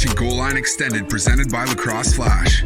watching Goal Line Extended, presented by Lacrosse Flash.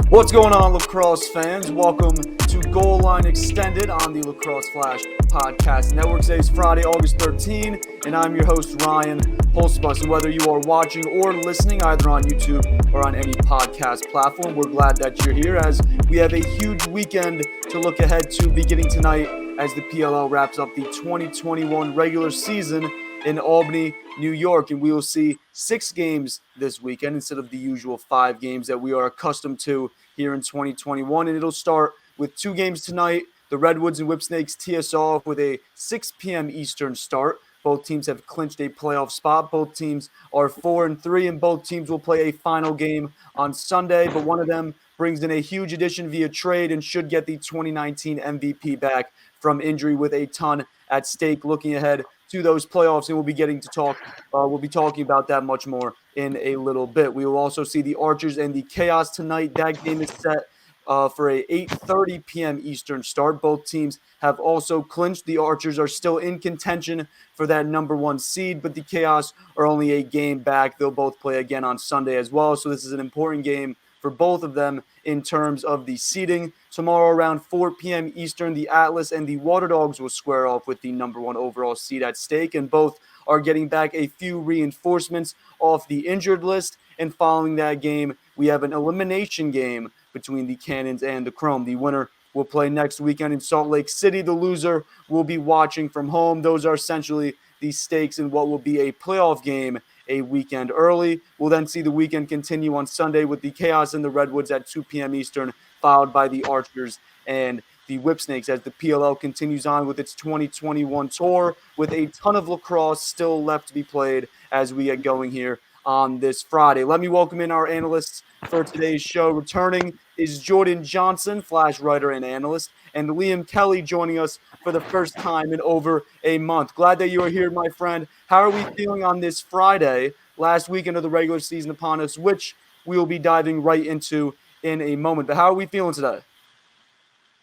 What's going on, Lacrosse fans? Welcome to Goal Line Extended on the Lacrosse Flash Podcast Network. Today is Friday, August 13, and I'm your host, Ryan Hulsebos. And whether you are watching or listening either on YouTube or on any podcast platform, we're glad that you're here as we have a huge weekend to look ahead to beginning tonight as the PLL wraps up the 2021 regular season in Albany, New York, and we will see 6 games this weekend instead of the usual 5 games that we are accustomed to here in 2021. And it'll start with 2 games tonight. The Redwoods and Whipsnakes tee us off with a 6 p.m. Eastern start. Both teams have clinched a playoff spot. Both teams are 4-3, and both teams will play a final game on Sunday. But one of them brings in a huge addition via trade and should get the 2019 MVP back from injury with a ton at stake. Looking ahead to those playoffs, and we'll be getting to talk. We'll be talking about that much more in a little bit. We will also see the Archers and the Chaos tonight. That game is set for a 8:30 p.m. Eastern start. Both teams have also clinched. The Archers are still in contention for that number 1 seed, but the Chaos are only a game back. They'll both play again on Sunday as well, so this is an important game for both of them in terms of the seeding. Tomorrow around 4 p.m. Eastern, the Atlas and the Water Dogs will square off with the number 1 overall seed at stake, and both are getting back a few reinforcements off the injured list. And following that game, we have an elimination game between the Cannons and the Chrome. The winner will play next weekend in Salt Lake City. The loser will be watching from home. Those are essentially the stakes in what will be a playoff game a weekend early. We'll then see the weekend continue on Sunday with the Chaos and the Redwoods at 2 p.m. Eastern, followed by the Archers and the Whipsnakes as the PLL continues on with its 2021 tour with a ton of lacrosse still left to be played as we get going here on this Friday. Let me welcome in our analysts for today's show. Returning is Jordan Johnson, Flash writer and analyst, and Liam Kelly joining us for the first time in over a month. Glad that you are here, my friend. How are we feeling on this Friday, last weekend of the regular season upon us, which we will be diving right into in a moment. But how are we feeling today?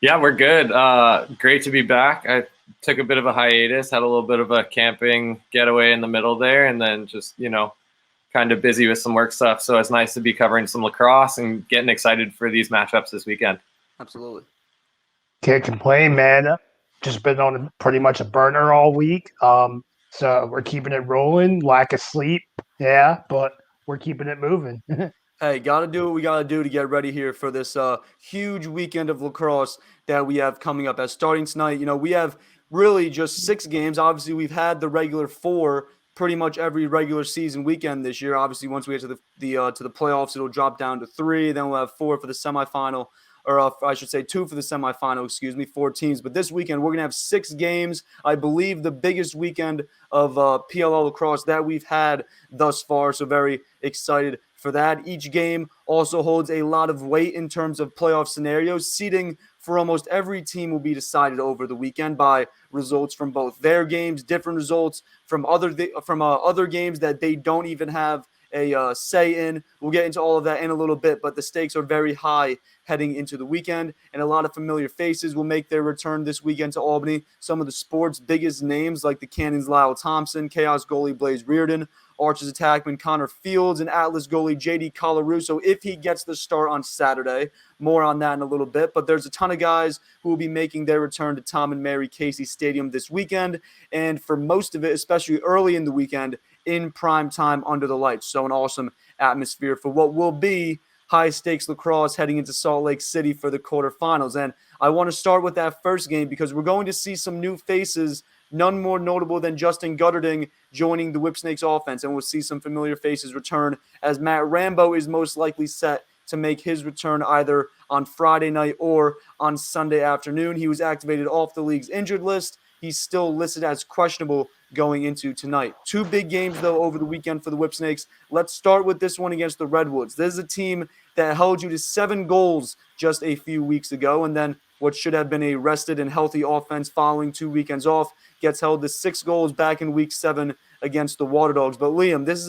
Yeah, we're good. Great to be back. I took a bit of a hiatus, had a little bit of a camping getaway in the middle there, and then just, kind of busy with some work stuff. So it's nice to be covering some lacrosse and getting excited for these matchups this weekend. Absolutely. Can't complain, man. Just been on pretty much a burner all week. So we're keeping it rolling. Lack of sleep. Yeah, but we're keeping it moving. Hey, got to do what we got to do to get ready here for this huge weekend of lacrosse that we have coming up. As starting tonight, we have really just 6 games. Obviously, we've had the regular 4 pretty much every regular season weekend this year. Obviously, once we get to the playoffs, it'll drop down to 3. Then we'll have 4 for the semifinal, or I should say 2 for the semifinal, 4 teams. But this weekend, we're going to have 6 games. I believe the biggest weekend of PLL lacrosse that we've had thus far. So very excited for that. Each game also holds a lot of weight in terms of playoff scenarios. Seeding for almost every team will be decided over the weekend by results from both their games, different results from other games that they don't even have a say in. We'll get into all of that in a little bit, but the stakes are very high heading into the weekend, and a lot of familiar faces will make their return this weekend to Albany. Some of the sport's biggest names like the Cannons' Lyle Thompson, Chaos goalie Blaze Reardon, Archers attackman Connor Fields, and Atlas goalie J.D. Colarusso if he gets the start on Saturday. More on that in a little bit, but there's a ton of guys who will be making their return to Tom and Mary Casey Stadium this weekend, and for most of it, especially early in the weekend, in prime time under the lights. So an awesome atmosphere for what will be high-stakes lacrosse heading into Salt Lake City for the quarterfinals. And I want to start with that first game because we're going to see some new faces, none more notable than Justin Gutterding joining the Whipsnakes offense. And we'll see some familiar faces return as Matt Rambo is most likely set to make his return either on Friday night or on Sunday afternoon. He was activated off the league's injured list. He's still listed as questionable going into tonight. 2 big games, though, over the weekend for the Whipsnakes. Let's start with this one against the Redwoods. This is a team that held you to 7 goals just a few weeks ago, and then what should have been a rested and healthy offense following 2 weekends off gets held to 6 goals back in Week 7 against the Water Dogs. But Liam, this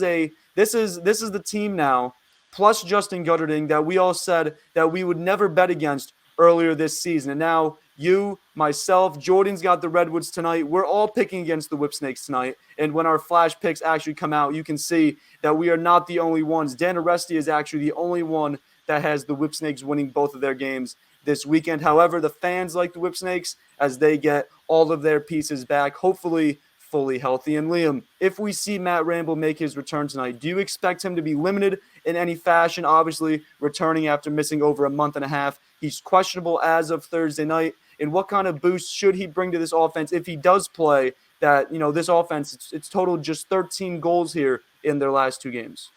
is the team now, plus Justin Gutterding, that we all said that we would never bet against earlier this season. And now you, myself, Jordan's got the Redwoods tonight. We're all picking against the Whipsnakes tonight. And when our flash picks actually come out, you can see that we are not the only ones. Dan Aresti is actually the only one that has the Whipsnakes winning both of their games this weekend. However, the fans like the Whipsnakes as they get all of their pieces back, hopefully fully healthy. And Liam, if we see Matt Rambo make his return tonight, do you expect him to be limited in any fashion? Obviously, returning after missing over a month and a half. He's questionable as of Thursday night. And what kind of boost should he bring to this offense if he does play? That, this offense, it's totaled just 13 goals here in their last 2 games.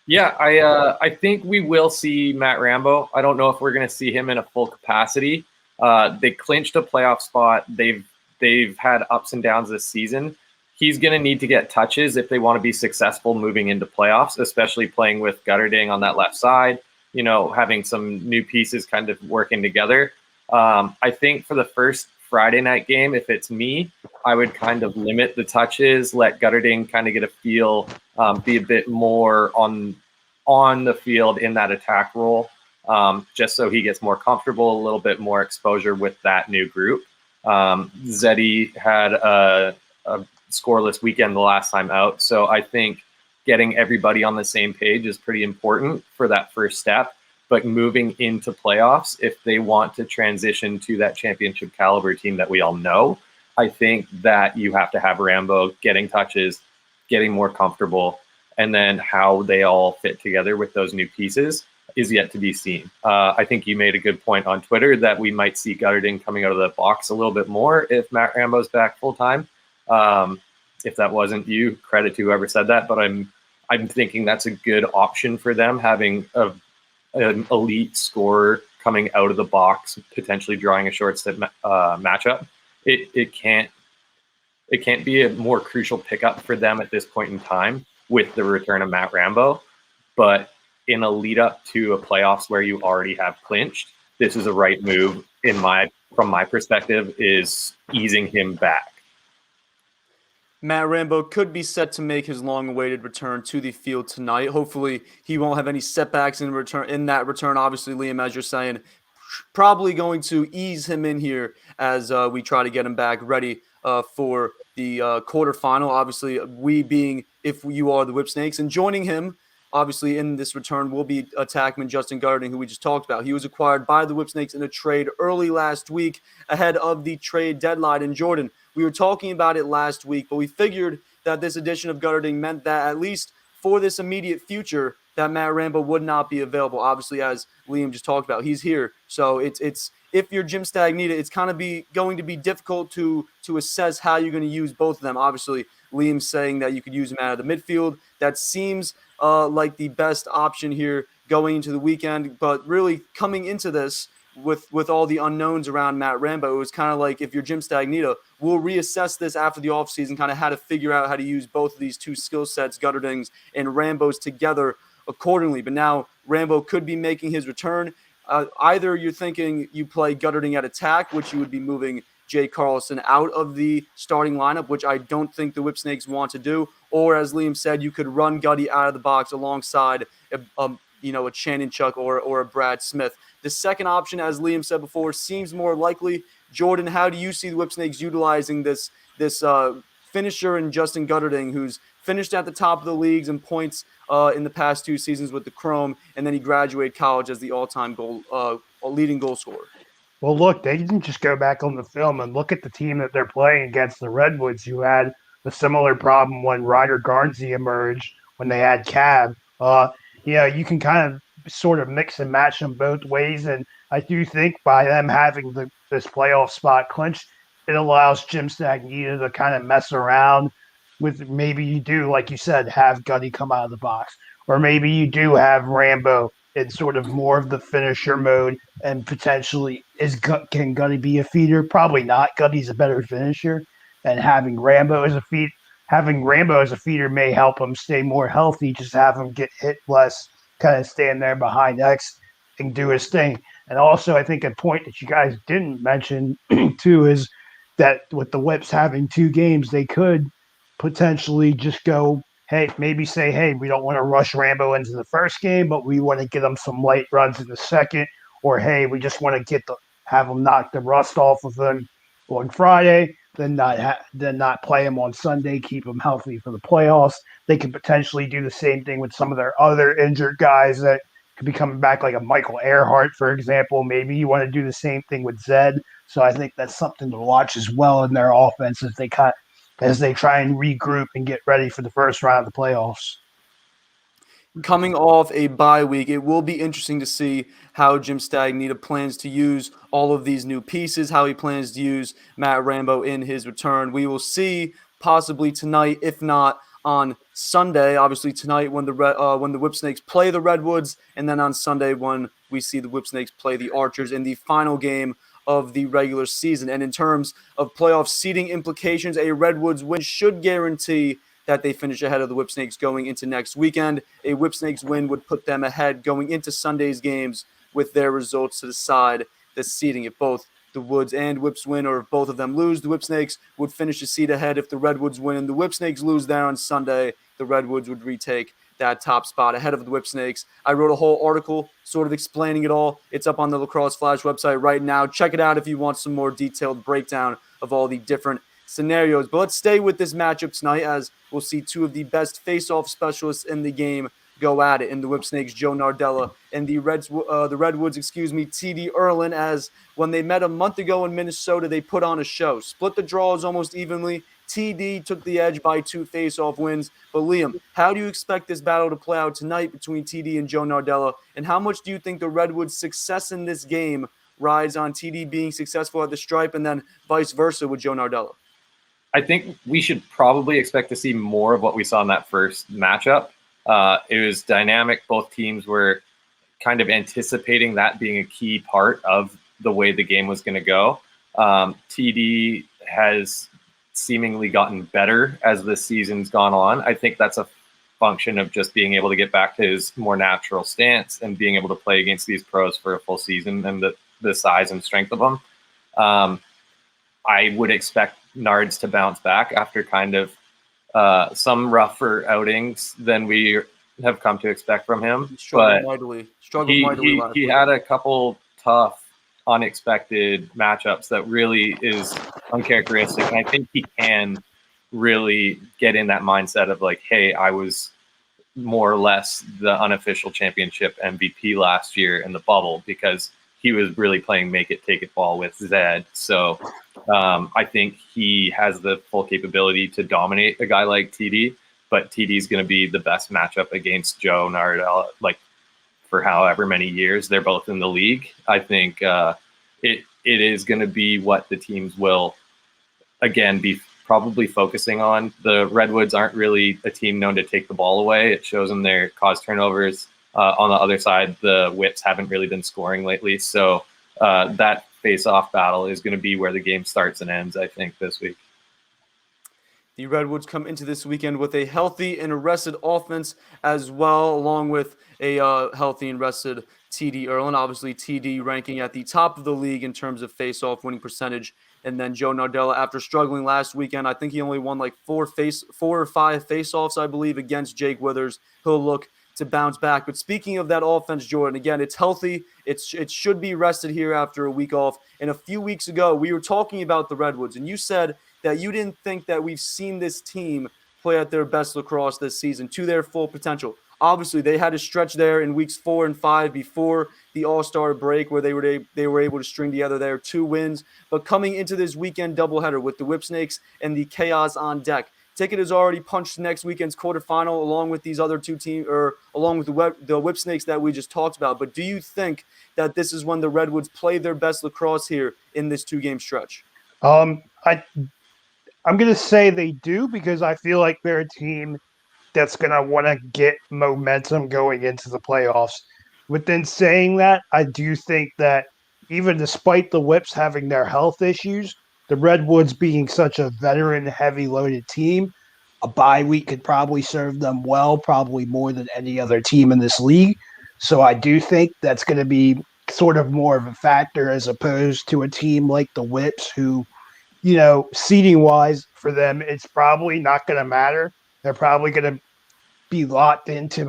Yeah, I think we will see Matt Rambo. I don't know if we're going to see him in a full capacity. They clinched a playoff spot. They've had ups and downs this season. He's going to need to get touches if they want to be successful moving into playoffs, especially playing with Gutterding on that left side, having some new pieces kind of working together. I think for the first Friday night game, if it's me, I would kind of limit the touches, let Gutterding kind of get a feel, be a bit more on the field in that attack role, just so he gets more comfortable, a little bit more exposure with that new group. Zeddy had a scoreless weekend the last time out, so I think getting everybody on the same page is pretty important for that first step. But moving into playoffs, if they want to transition to that championship caliber team that we all know, I think that you have to have Rambo getting touches, getting more comfortable, and then how they all fit together with those new pieces is yet to be seen. I think you made a good point on Twitter that we might see Gutterding coming out of the box a little bit more if Matt Rambo's back full time. If that wasn't you, credit to whoever said that, but I'm thinking that's a good option for them, having an elite scorer coming out of the box, potentially drawing a short stick matchup. It can't be a more crucial pickup for them at this point in time with the return of Matt Rambo. But in a lead up to a playoffs where you already have clinched, this is a right move from my perspective, is easing him back. Matt Rambo could be set to make his long-awaited return to the field tonight. Hopefully, he won't have any setbacks in that return. Obviously, Liam, as you're saying, probably going to ease him in here as we try to get him back ready for the quarterfinal. Obviously, we being if you are the Whipsnakes, and joining him, obviously, in this return will be attackman Justin Gutterding, who we just talked about. He was acquired by the Whipsnakes in a trade early last week ahead of the trade deadline. And Jordan, we were talking about it last week, but we figured that this addition of Gutterding meant that at least for this immediate future, that Matt Rambo would not be available. Obviously, as Liam just talked about, he's here. So it's if you're Jim Stagnita, it's kind of going to be difficult to assess how you're going to use both of them. Obviously, Liam's saying that you could use him out of the midfield. That seems like the best option here going into the weekend. But really coming into this with all the unknowns around Matt Rambo, it was kind of like if you're Jim Stagnita, we'll reassess this after the offseason, kind of how to figure out how to use both of these two skill sets, Gutterding's and Rambo's, together accordingly. But now Rambo could be making his return. Either you're thinking you play Gutterding at attack, which you would be moving Jay Carlson out of the starting lineup, which I don't think the Whipsnakes want to do. Or as Liam said, you could run Gutty out of the box alongside a Shannon Chuck or a Brad Smith. The second option, as Liam said before, seems more likely. Jordan, how do you see the Whipsnakes utilizing this finisher in Justin Gutterding, who's finished at the top of the leagues in points in the past 2 seasons with the Chrome, and then he graduated college as the all-time leading goal scorer? Well, look, they didn't just go back on the film and look at the team that they're playing against, the Redwoods, who had a similar problem when Ryder Garnsey emerged, when they had Cav. You can kind of sort of mix and match them both ways, and I do think by them having this playoff spot clinched, it allows Jim Stagnita to kind of mess around with, maybe you do, like you said, have Gutty come out of the box, or maybe you do have Rambo in sort of more of the finisher mode, and potentially can Gutty be a feeder? Probably not. Gutty's a better finisher, and having Rambo as a feeder may help him stay more healthy. Just have him get hit less, kind of stand there behind X and do his thing. And also, I think a point that you guys didn't mention too is that with the Whips having 2 games, they could potentially just go, hey, we don't want to rush Rambo into the first game, but we want to get him some light runs in the second, or hey, we just want to get have them knock the rust off of them on Friday, then not play them on Sunday, keep them healthy for the playoffs. They could potentially do the same thing with some of their other injured guys that could be coming back, like a Michael Earhart, for example. Maybe you want to do the same thing with Zed. So I think that's something to watch as well in their offense as they try and regroup and get ready for the first round of the playoffs. Coming off a bye week, it will be interesting to see how Jim Stagnita plans to use all of these new pieces, how he plans to use Matt Rambo in his return. We will see possibly tonight, if not on Sunday. Obviously tonight when the Whipsnakes play the Redwoods, and then on Sunday when we see the Whipsnakes play the Archers in the final game of the regular season. And in terms of playoff seeding implications, a Redwoods win should guarantee that they finish ahead of the Whipsnakes going into next weekend. A Whipsnakes win would put them ahead going into Sunday's games with their results to decide the seeding. If both the Woods and Whips win, or if both of them lose, the Whipsnakes would finish a seed ahead. If the Redwoods win and the Whipsnakes lose there on Sunday, the Redwoods would retake that top spot ahead of the Whipsnakes. I wrote a whole article sort of explaining it all. It's up on the Lacrosse Flash website right now. Check it out if you want some more detailed breakdown of all the different scenarios. But let's stay with this matchup tonight, as we'll see two of the best face-off specialists in the game go at it in the Whipsnakes, Joe Nardella, and the Redwoods, TD Erlin, as when they met a month ago in Minnesota, they put on a show. Split the draws almost evenly. TD took the edge by 2 face-off wins. But Liam, how do you expect this battle to play out tonight between TD and Joe Nardella? And how much do you think the Redwoods' success in this game rides on TD being successful at the stripe, and then vice versa with Joe Nardella? I think we should probably expect to see more of what we saw in that first matchup. It was dynamic. Both teams were kind of anticipating that being a key part of the way the game was going to go. TD has seemingly gotten better as the season's gone on. I think that's a function of just being able to get back to his more natural stance and being able to play against these pros for a full season and the size and strength of them. I would expect Nards to bounce back after kind of some rougher outings than we have come to expect from him. He struggled mightily he had a couple tough, unexpected matchups that really is uncharacteristic. And I think he can really get in that mindset of like, hey, I was more or less the unofficial championship MVP last year in the bubble, because he was really playing make it, take it ball with Zed. So I think he has the full capability to dominate a guy like TD, but TD is going to be the best matchup against Joe Nardella, like for however many years they're both in the league. I think it is going to be what the teams will, again, be probably focusing on. The Redwoods aren't really a team known to take the ball away. It shows them their cause turnovers. On the other side, the Whips haven't really been scoring lately. So that face-off battle is going to be where the game starts and ends, I think, this week. The Redwoods come into this weekend with a healthy and rested offense as well, along with a healthy and rested TD Erlin. Obviously, TD ranking at the top of the league in terms of face-off winning percentage. And then Joe Nardella, after struggling last weekend, I think he only won like 4 or 5 face-offs, I believe, against Jake Withers. He'll look to bounce back. But speaking of that offense, Jordan, again, it's healthy. It should be rested here after a week off. And a few weeks ago, we were talking about the Redwoods, and you said that you didn't think that we've seen this team play at their best lacrosse this season to their full potential. Obviously, they had a stretch there in weeks 4 and 5 before the All-Star break where they were able to string together their 2 wins. But coming into this weekend doubleheader with the Whipsnakes and the Chaos on deck, ticket is already punched to next weekend's quarterfinal, along with these other 2 teams, or along with the Whipsnakes that we just talked about. But do you think that this is when the Redwoods play their best lacrosse here in this 2-game stretch? I'm going to say they do, because I feel like they're a team that's going to want to get momentum going into the playoffs. Within saying that, I do think that even despite the Whips having their health issues, the Redwoods being such a veteran, heavy-loaded team, a bye week could probably serve them well, probably more than any other team in this league. So I do think that's going to be sort of more of a factor as opposed to a team like the Whips who, you know, seeding-wise for them, it's probably not going to matter. They're probably going to be locked into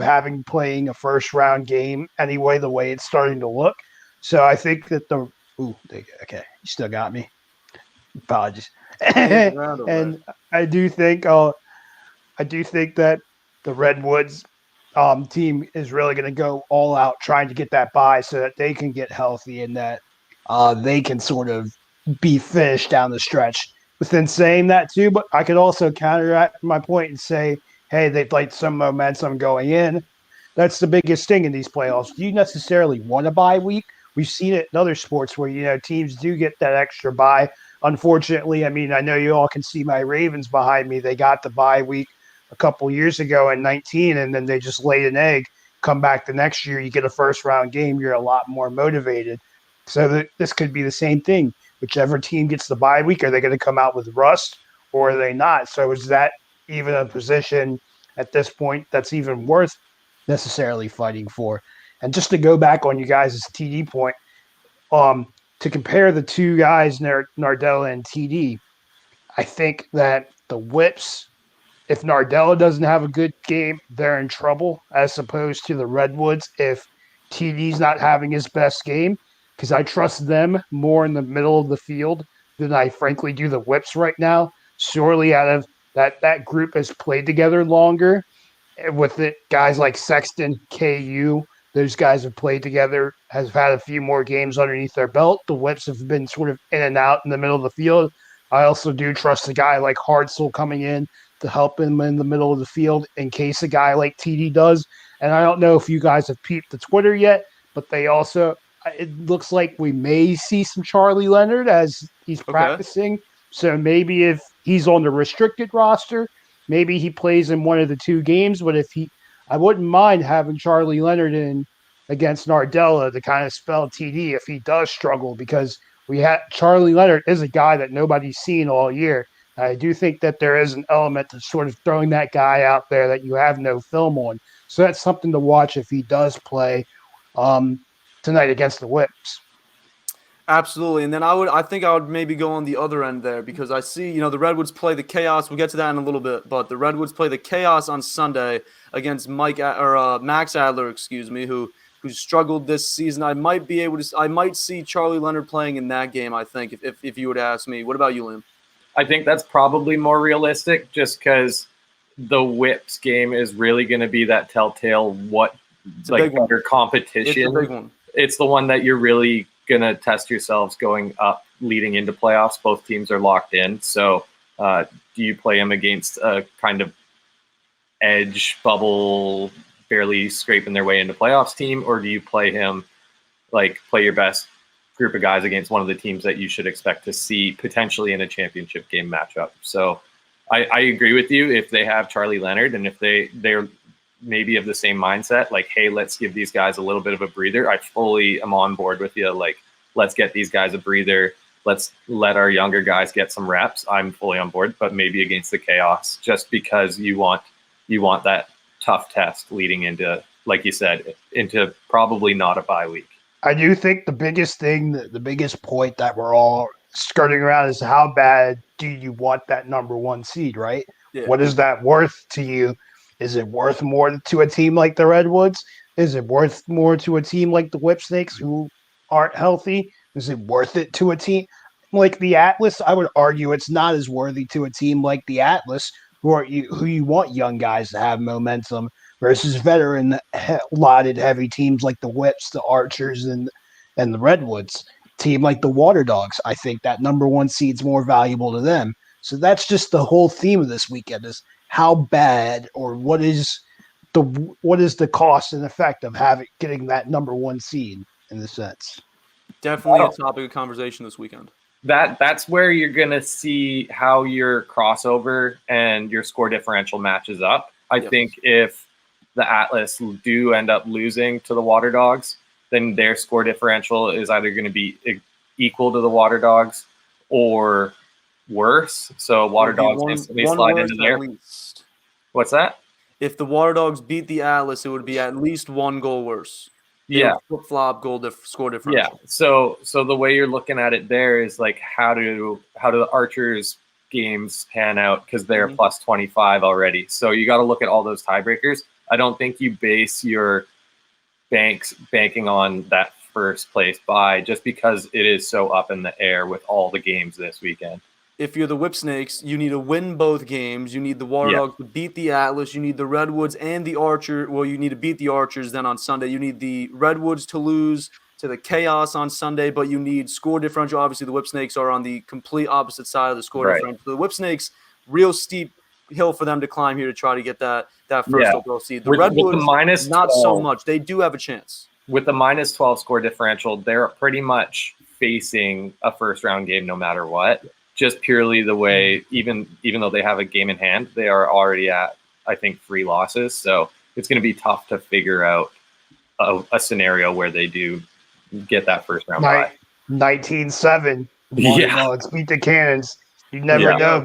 playing a first-round game anyway, the way it's starting to look. So I think that the Ooh, okay. You still got me. Apologies. Round over And there. I do think that the Redwoods team is really going to go all out trying to get that bye so that they can get healthy and that they can sort of be finished down the stretch. Within saying that too, but I could also counteract my point and say, hey, they've like some momentum going in. That's the biggest thing in these playoffs. Do you necessarily want a bye week? We've seen it in other sports where teams do get that extra bye. Unfortunately, I mean, I know you all can see my Ravens behind me. They got the bye week a couple years ago in 19, and then they just laid an egg. Come back the next year, you get a first round game, you're a lot more motivated. So this could be the same thing. Whichever team gets the bye week, are they going to come out with rust or are they not? So is that even a position at this point that's even worth necessarily fighting for? And just to go back on you guys' TD point, to compare the two guys, Nardella and TD, I think that the Whips, if Nardella doesn't have a good game, they're in trouble, as opposed to the Redwoods if TD's not having his best game, because I trust them more in the middle of the field than I frankly do the Whips right now. Surely out of that group has played together longer with it, guys like Sexton, KU, those guys have played together, has had a few more games underneath their belt. The Whips have been sort of in and out in the middle of the field. I also do trust a guy like Hartzell coming in to help him in the middle of the field in case a guy like TD does. And I don't know if you guys have peeped the Twitter yet, but it looks like we may see some Charlie Leonard as he's practicing. So maybe if he's on the restricted roster, maybe he plays in one of the two games. But I wouldn't mind having Charlie Leonard in against Nardella to kind of spell TD if he does struggle, because Charlie Leonard is a guy that nobody's seen all year. I do think that there is an element to sort of throwing that guy out there that you have no film on. So that's something to watch if he does play tonight against the Whips. Absolutely. And then I think I would maybe go on the other end there, because I see, the Redwoods play the Chaos. We'll get to that in a little bit, but the Redwoods play the Chaos on Sunday against Max Adler, who struggled this season. I might see Charlie Leonard playing in that game, I think, if you would ask me. What about you, Liam? I think that's probably more realistic, just because the Whips game is really going to be that telltale under competition. It's a big one. It's the one that you're really going to test yourselves going up, leading into playoffs. Both teams are locked in. So do you play them against a kind of edge bubble, barely scraping their way into playoffs team, or do you play your best group of guys against one of the teams that you should expect to see potentially in a championship game matchup? So I agree with you. If they have Charlie Leonard and if they're maybe of the same mindset, like, hey, let's give these guys a little bit of a breather, I fully am on board with you. Like, let's get these guys a breather. Let's let our younger guys get some reps. I'm fully on board, but maybe against the Chaos, just because you want that tough test leading into, like you said, into probably not a bye week. I do think the biggest point that we're all skirting around is how bad do you want that number one seed, right? Yeah. What is that worth to you? Is it worth more to a team like the Redwoods? Is it worth more to a team like the Whipsnakes who aren't healthy? Is it worth it to a team like the Atlas? I would argue it's not as worthy to a team like the Atlas, who you want young guys to have momentum, versus veteran lauded heavy teams like the Whips, the Archers, and the Redwoods. Team like the Water Dogs, I think that number one seed's more valuable to them. So that's just the whole theme of this weekend, is how bad, or what is the cost and effect of getting that number one seed in the sense. Definitely a topic of conversation this weekend. That's where you're gonna see how your crossover and your score differential matches up. I think if the Atlas do end up losing to the Water Dogs, then their score differential is either going to be equal to the Water Dogs or worse. So Water Dogs instantly slide into there. What's that? If the Water Dogs beat the Atlas, it would be at least one goal worse. Flip-flop score differential. Yeah. So the way you're looking at it there is like, how do the Archers games pan out, because they're plus 25 already. So you got to look at all those tiebreakers. I don't think you base your banking on that first place bye, just because it is so up in the air with all the games this weekend. If you're the Whipsnakes, you need to win both games. You need the Water Dogs to beat the Atlas. You need the Redwoods and the Archer. Well, you need to beat the Archers then on Sunday. You need the Redwoods to lose to the Chaos on Sunday, but you need score differential. Obviously, the Whipsnakes are on the complete opposite side of the score differential. The Whipsnakes, real steep hill for them to climb here to try to get that first overall seed. The Redwoods, with not so much. They do have a chance. With the minus 12 score differential, they're pretty much facing a first-round game no matter what. Just purely the way, even though they have a game in hand, they are already at, I think, 3 losses. So it's going to be tough to figure out a scenario where they do get that first round bye. 19-7. Let's beat the Cannons. You never know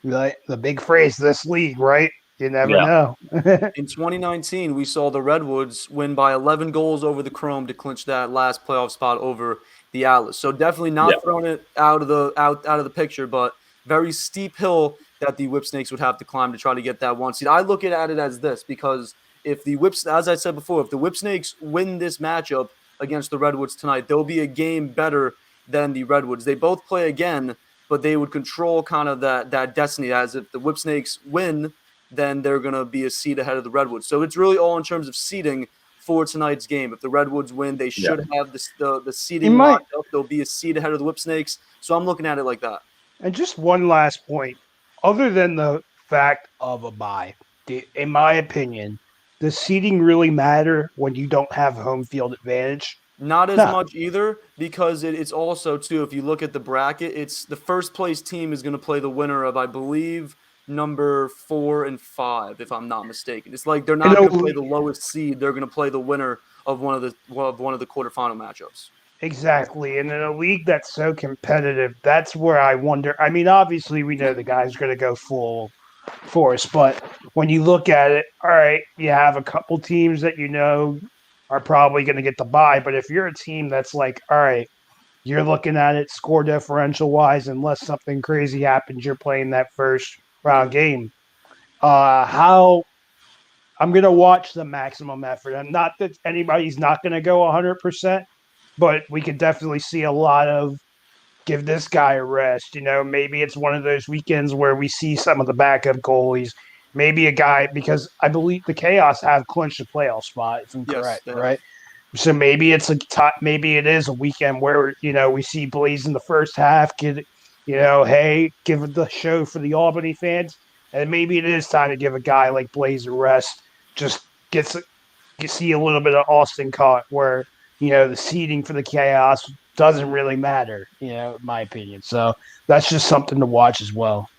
that. The big phrase, this league, right? You never know. In 2019, we saw the Redwoods win by 11 goals over the Chrome to clinch that last playoff spot over the Atlas. So definitely not throwing it out of the picture, but very steep hill that the Whipsnakes would have to climb to try to get that 1 seed. I look at it as this, because if the as I said before, if the Whipsnakes win this matchup against the Redwoods tonight, they'll be a game better than the Redwoods. They both play again, but they would control kind of that destiny, as if the Whipsnakes win, then they're going to be a seed ahead of the Redwoods. So it's really all in terms of seeding for tonight's game. If the Redwoods win, they should have the seeding locked up. They'll be a seed ahead of the Whipsnakes. So I'm looking at it like that. And just one last point. Other than the fact of a bye, in my opinion, does seeding really matter when you don't have home field advantage? Not as much either, because it's also, too, if you look at the bracket, it's the first place team is going to play the winner of, I believe, number 4 and 5, if I'm not mistaken. It's like they're not going to play the lowest seed. They're going to play the winner of one of the quarterfinal matchups. Exactly. And in a league that's so competitive, that's where I wonder. I mean, obviously, we know the guy's going to go full force, but when you look at it, all right, you have a couple teams that you know are probably going to get the bye. But if you're a team that's like, all right, you're looking at it score differential wise, unless something crazy happens, you're playing that first round game. How I'm going to watch the maximum effort. And not that anybody's not going to go 100%, but we could definitely see a lot of give this guy a rest. You know, maybe it's one of those weekends where we see some of the backup goalies. Maybe a guy, because I believe the Chaos have clinched a playoff spot, if I'm correct, right? So maybe it's maybe it is a weekend where, you know, we see Blaze in the first half, give it the show for the Albany fans. And maybe it is time to give a guy like Blaze a rest. Just you see a little bit of Austin caught where, you know, the seeding for the Chaos doesn't really matter, you know, in my opinion. So that's just something to watch as well.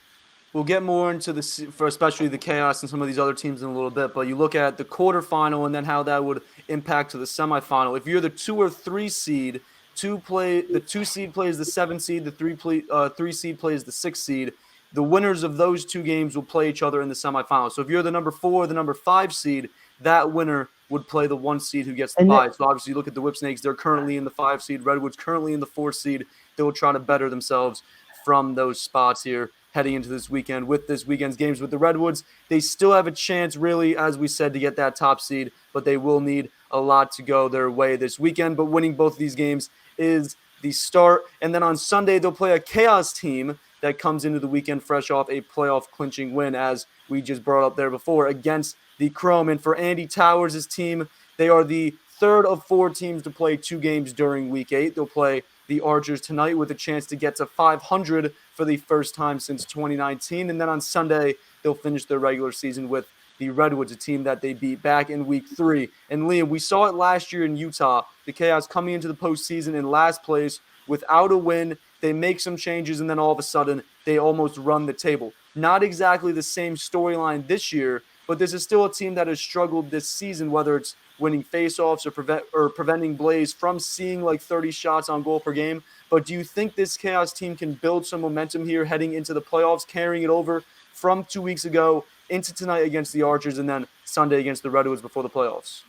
We'll get more into for especially the Chaos and some of these other teams in a little bit, but you look at the quarterfinal and then how that would impact to the semifinal. If you're the 2 or 3 seed, the 2 seed plays the 7 seed, the 3 seed plays the 6 seed. The winners of those 2 games will play each other in the semifinal. So if you're the number 4 or the number 5 seed, that winner would play the 1 seed who gets the bye. So obviously you look at the Whipsnakes, they're currently in the 5 seed. Redwoods currently in the 4 seed. They will try to better themselves from those spots here heading into this weekend. With this weekend's games with the Redwoods, they still have a chance, really, as we said, to get that top seed, but they will need a lot to go their way this weekend. But winning both of these games is the start. And then on Sunday, they'll play a Chaos team that comes into the weekend fresh off a playoff clinching win, as we just brought up there before, against the Chrome. And for Andy Towers' team, they are the 3rd of 4 teams to play 2 games during Week 8. They'll play the Archers tonight with a chance to get to 500 for the first time since 2019. And then on Sunday, they'll finish their regular season with the Redwoods, a team that they beat back in Week 3. And Liam, we saw it last year in Utah, the Chaos coming into the postseason in last place without a win. They make some changes, and then all of a sudden, they almost run the table. Not exactly the same storyline this year, but this is still a team that has struggled this season, whether it's winning faceoffs or preventing Blaze from seeing like 30 shots on goal per game. But do you think this Chaos team can build some momentum here heading into the playoffs, carrying it over from 2 weeks ago into tonight against the Archers and then Sunday against the Redwoods before the playoffs?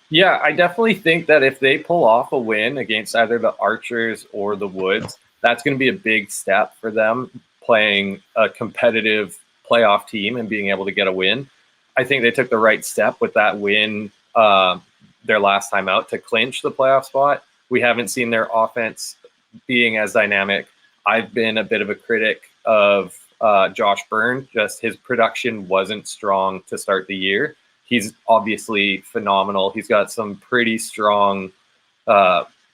Yeah, I definitely think that if they pull off a win against either the Archers or the Woods, that's going to be a big step for them playing a competitive playoff team and being able to get a win. I think they took the right step with that win their last time out to clinch the playoff spot. we haven't seen their offense being as dynamic. I've been a bit of a critic of Josh Byrne. Just his production wasn't strong to start the year. He's obviously phenomenal. He's got some pretty strong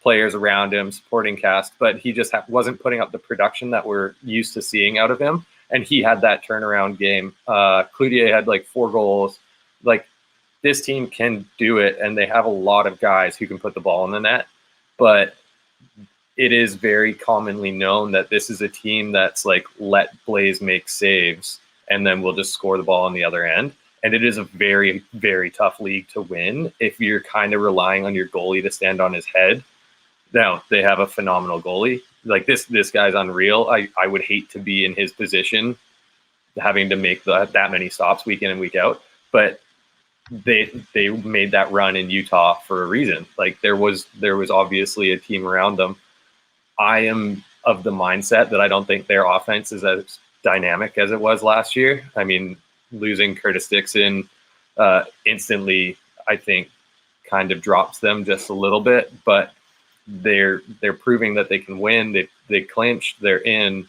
players around him, supporting cast, but he just wasn't putting up the production that we're used to seeing out of him. And he had that turnaround game. Cloutier had like 4 goals. Like, this team can do it, and they have a lot of guys who can put the ball in the net. But it is very commonly known that this is a team that's like, let Blaze make saves, and then we'll just score the ball on the other end. And it is a very, very tough league to win if you're kind of relying on your goalie to stand on his head. Now, they have a phenomenal goalie. Like, this guy's unreal. I would hate to be in his position, having to make that many stops week in and week out. But they made that run in Utah for a reason. Like, there was obviously a team around them. I am of the mindset that I don't think their offense is as dynamic as it was last year. I mean, losing Curtis Dixon instantly, I think, kind of drops them just a little bit. But they're proving that they can win. They clinched. They're in.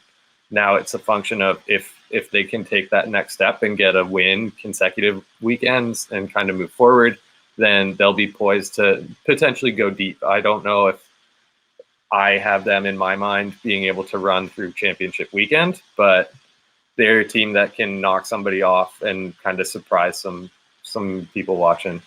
Now it's a function of if they can take that next step and get a win consecutive weekends and kind of move forward, then they'll be poised to potentially go deep. I don't know if I have them in my mind being able to run through championship weekend, but they're a team that can knock somebody off and kind of surprise some people watching.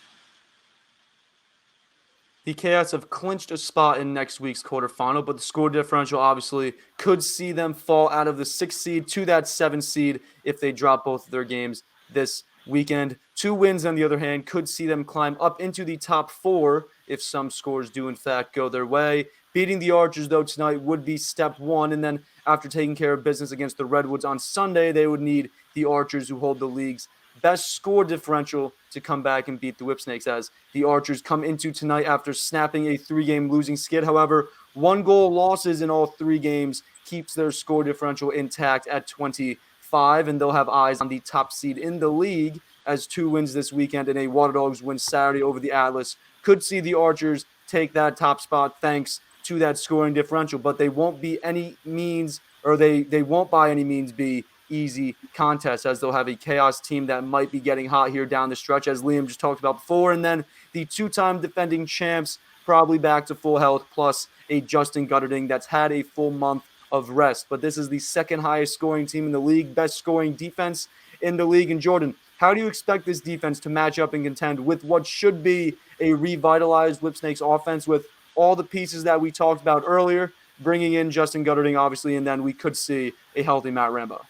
The Chaos have clinched a spot in next week's quarterfinal, but the score differential obviously could see them fall out of the 6th seed to that 7th seed if they drop both of their games this weekend. 2 wins, on the other hand, could see them climb up into the top 4 if some scores do in fact go their way. Beating the Archers, though, tonight would be step 1, and then after taking care of business against the Redwoods on Sunday, they would need the Archers, who hold the league's best score differential, to come back and beat the Whipsnakes, as the Archers come into tonight after snapping a 3-game losing skid. However, 1-goal losses in all 3 games keeps their score differential intact at 25, and they'll have eyes on the top seed in the league, as 2 wins this weekend and a Water Dogs win Saturday over the Atlas could see the Archers take that top spot thanks to that scoring differential. But they won't be any means, or they won't by any means be easy contests, as they'll have a Chaos team that might be getting hot here down the stretch, as Liam just talked about before, and then the 2-time defending champs probably back to full health, plus a Justin Gutterding that's had a full month of rest. But this is the 2nd highest scoring team in the league, best scoring defense in the league. And Jordan, how do you expect this defense to match up and contend with what should be a revitalized Whipsnakes offense, with all the pieces that we talked about earlier, bringing in Justin Gutterding, obviously, and then we could see a healthy Matt Rambo?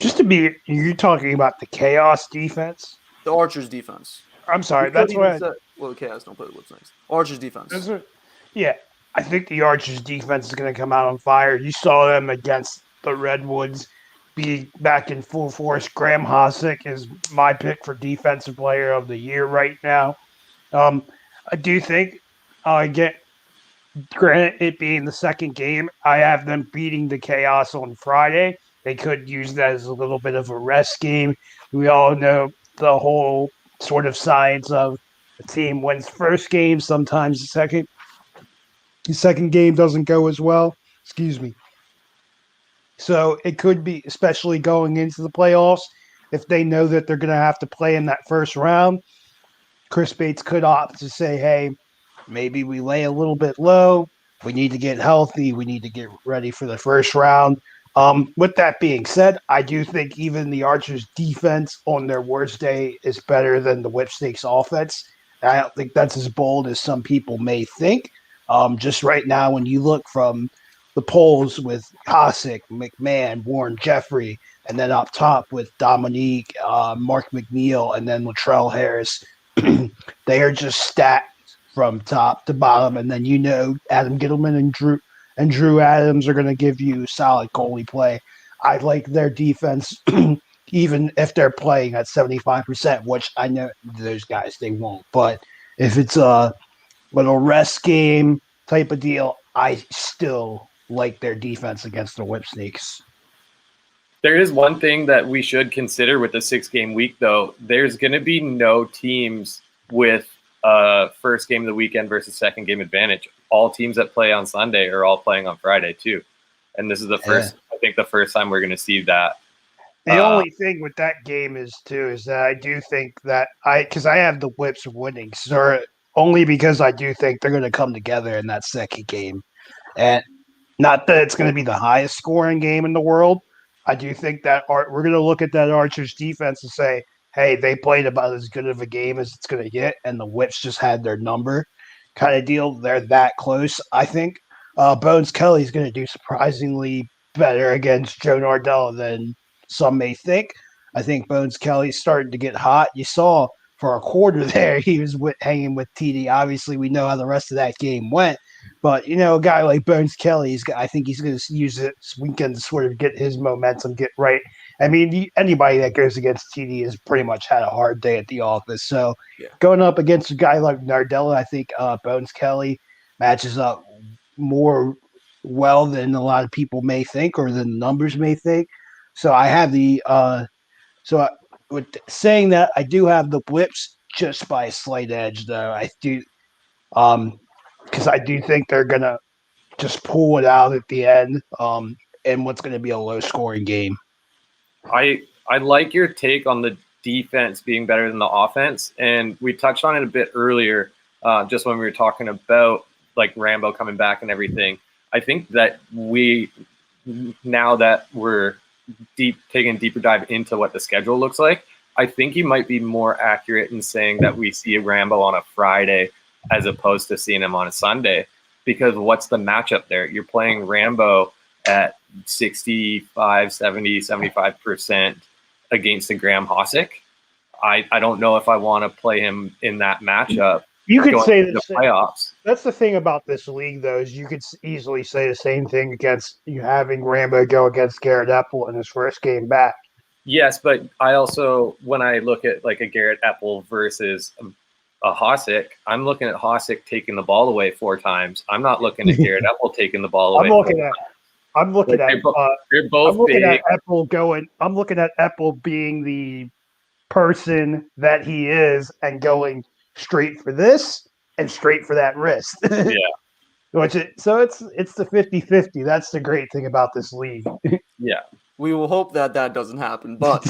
You're talking about the Chaos defense? The Archers defense. I'm sorry, that's what the Chaos don't play the Whipsnakes. Archers defense. Yeah, I think the Archers defense is going to come out on fire. You saw them against the Redwoods be back in full force. Graham Hossack is my pick for Defensive Player of the Year right now. I do think, granted, it being the 2nd game, I have them beating the Chaos on Friday. They could use that as a little bit of a rest game. We all know the whole sort of science of a team wins first game, sometimes the second game doesn't go as well. Excuse me. So it could be, especially going into the playoffs, if they know that they're going to have to play in that first round, Chris Bates could opt to say, hey, maybe we lay a little bit low. We need to get healthy. We need to get ready for the first round. With that being said, I do think even the Archers' defense on their worst day is better than the Whipsnakes' offense. I don't think that's as bold as some people may think. Just right now, when you look from the polls with Hossack, McMahon, Warren Jeffrey, and then up top with Dominique, Mark McNeil, and then Latrell Harris, they are just stacked from top to bottom. And then Adam Gittleman and Drew Adams are going to give you solid goalie play. I like their defense, even if they're playing at 75%, which I know those guys, they won't. But if it's a little rest game type of deal, I still like their defense against the Whipsnakes. There is one thing that we should consider with the 6-game week, though. There's going to be no teams with first game of the weekend versus 2nd game advantage. all teams that play on Sunday are all playing on Friday too. And this is the first time we're going to see that. The only thing with that game is that I do think that because I have the Whips winning, so only because I do think they're going to come together in that second game. And not that it's going to be the highest scoring game in the world. I do think that we're going to look at that Archers defense and say, hey, they played about as good of a game as it's going to get, and the Whips just had their number kind of deal. They're that close. I think Bones Kelly's going to do surprisingly better against Joe Nardella than some may think. I think Bones Kelly's starting to get hot. You saw for a quarter there he was hanging with TD. Obviously, we know how the rest of that game went. But, a guy like Bones Kelly, I think he's going to use this weekend to sort of get his momentum, get right. I mean, anybody that goes against TD has pretty much had a hard day at the office. So going up against a guy like Nardella, I think Bones Kelly matches up more well than a lot of people may think or than the numbers may think. So I have with saying that, I do have the Whips just by a slight edge, though. I do, because I do think they're gonna just pull it out at the end, in what's gonna be a low-scoring game. I like your take on the defense being better than the offense, and we touched on it a bit earlier, just when we were talking about like Rambo coming back and everything. I think that now that we're taking a deeper dive into what the schedule looks like, I think you might be more accurate in saying that we see a Rambo on a Friday as opposed to seeing him on a Sunday, because what's the matchup there? You're playing Rambo at 65, 70, 75% against the Graham Hossick. I don't know if I want to play him in that matchup. You could say the playoffs. That's the thing about this league, though, is you could easily say the same thing against you having Rambo go against Garrett Epple in his first game back. Yes, but I also, when I look at like a Garrett Epple versus a Hossick, I'm looking at Hossick taking the ball away 4 times. I'm not looking at Garrett Epple taking the ball away. I'm looking at Epple going. I'm looking at Epple being the person that he is and going straight for this and straight for that wrist. Yeah. So it's the 50-50. That's the great thing about this league. Yeah. We will hope that doesn't happen, but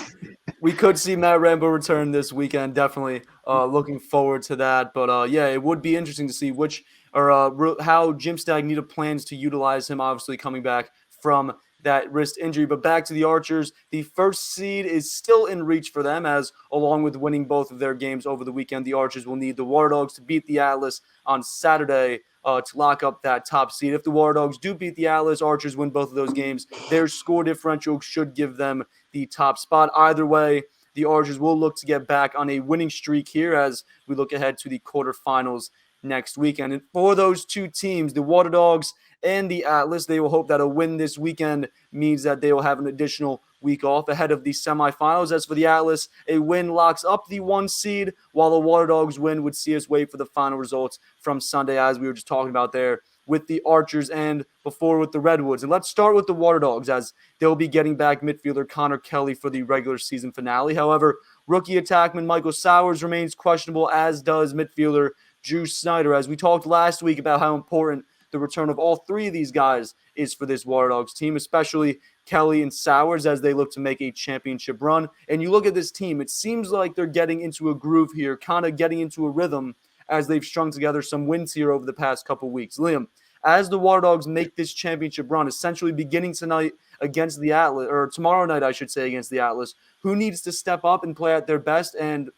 we could see Matt Rambo return this weekend. Definitely looking forward to that. But it would be interesting to see how Jim Stagnita plans to utilize him, obviously coming back from that wrist injury. But back to the Archers, the first seed is still in reach for them, as along with winning both of their games over the weekend, the Archers will need the Water Dogs to beat the Atlas on Saturday to lock up that top seed. If the Water Dogs do beat the Atlas, Archers win both of those games, their score differential should give them the top spot. Either way, the Archers will look to get back on a winning streak here as we look ahead to the quarterfinals next weekend. And for those two teams, the Water Dogs and the Atlas, they will hope that a win this weekend means that they will have an additional week off ahead of the semifinals. As for the Atlas, a win locks up the 1 seed, while the Water Dogs win would see us wait for the final results from Sunday, as we were just talking about there with the Archers and before with the Redwoods. And let's start with the Water Dogs, as they'll be getting back midfielder Connor Kelly for the regular season finale. However, rookie attackman Michael Sowers remains questionable, as does midfielder Drew Snyder, as we talked last week about how important the return of all 3 of these guys is for this Water Dogs team, especially Kelly and Sowers, as they look to make a championship run. And you look at this team, it seems like they're getting into a groove here, kind of getting into a rhythm as they've strung together some wins here over the past couple weeks. Liam, as the Water Dogs make this championship run, essentially beginning tonight against the Atlas, or tomorrow night, I should say, against the Atlas, who needs to step up and play at their best and,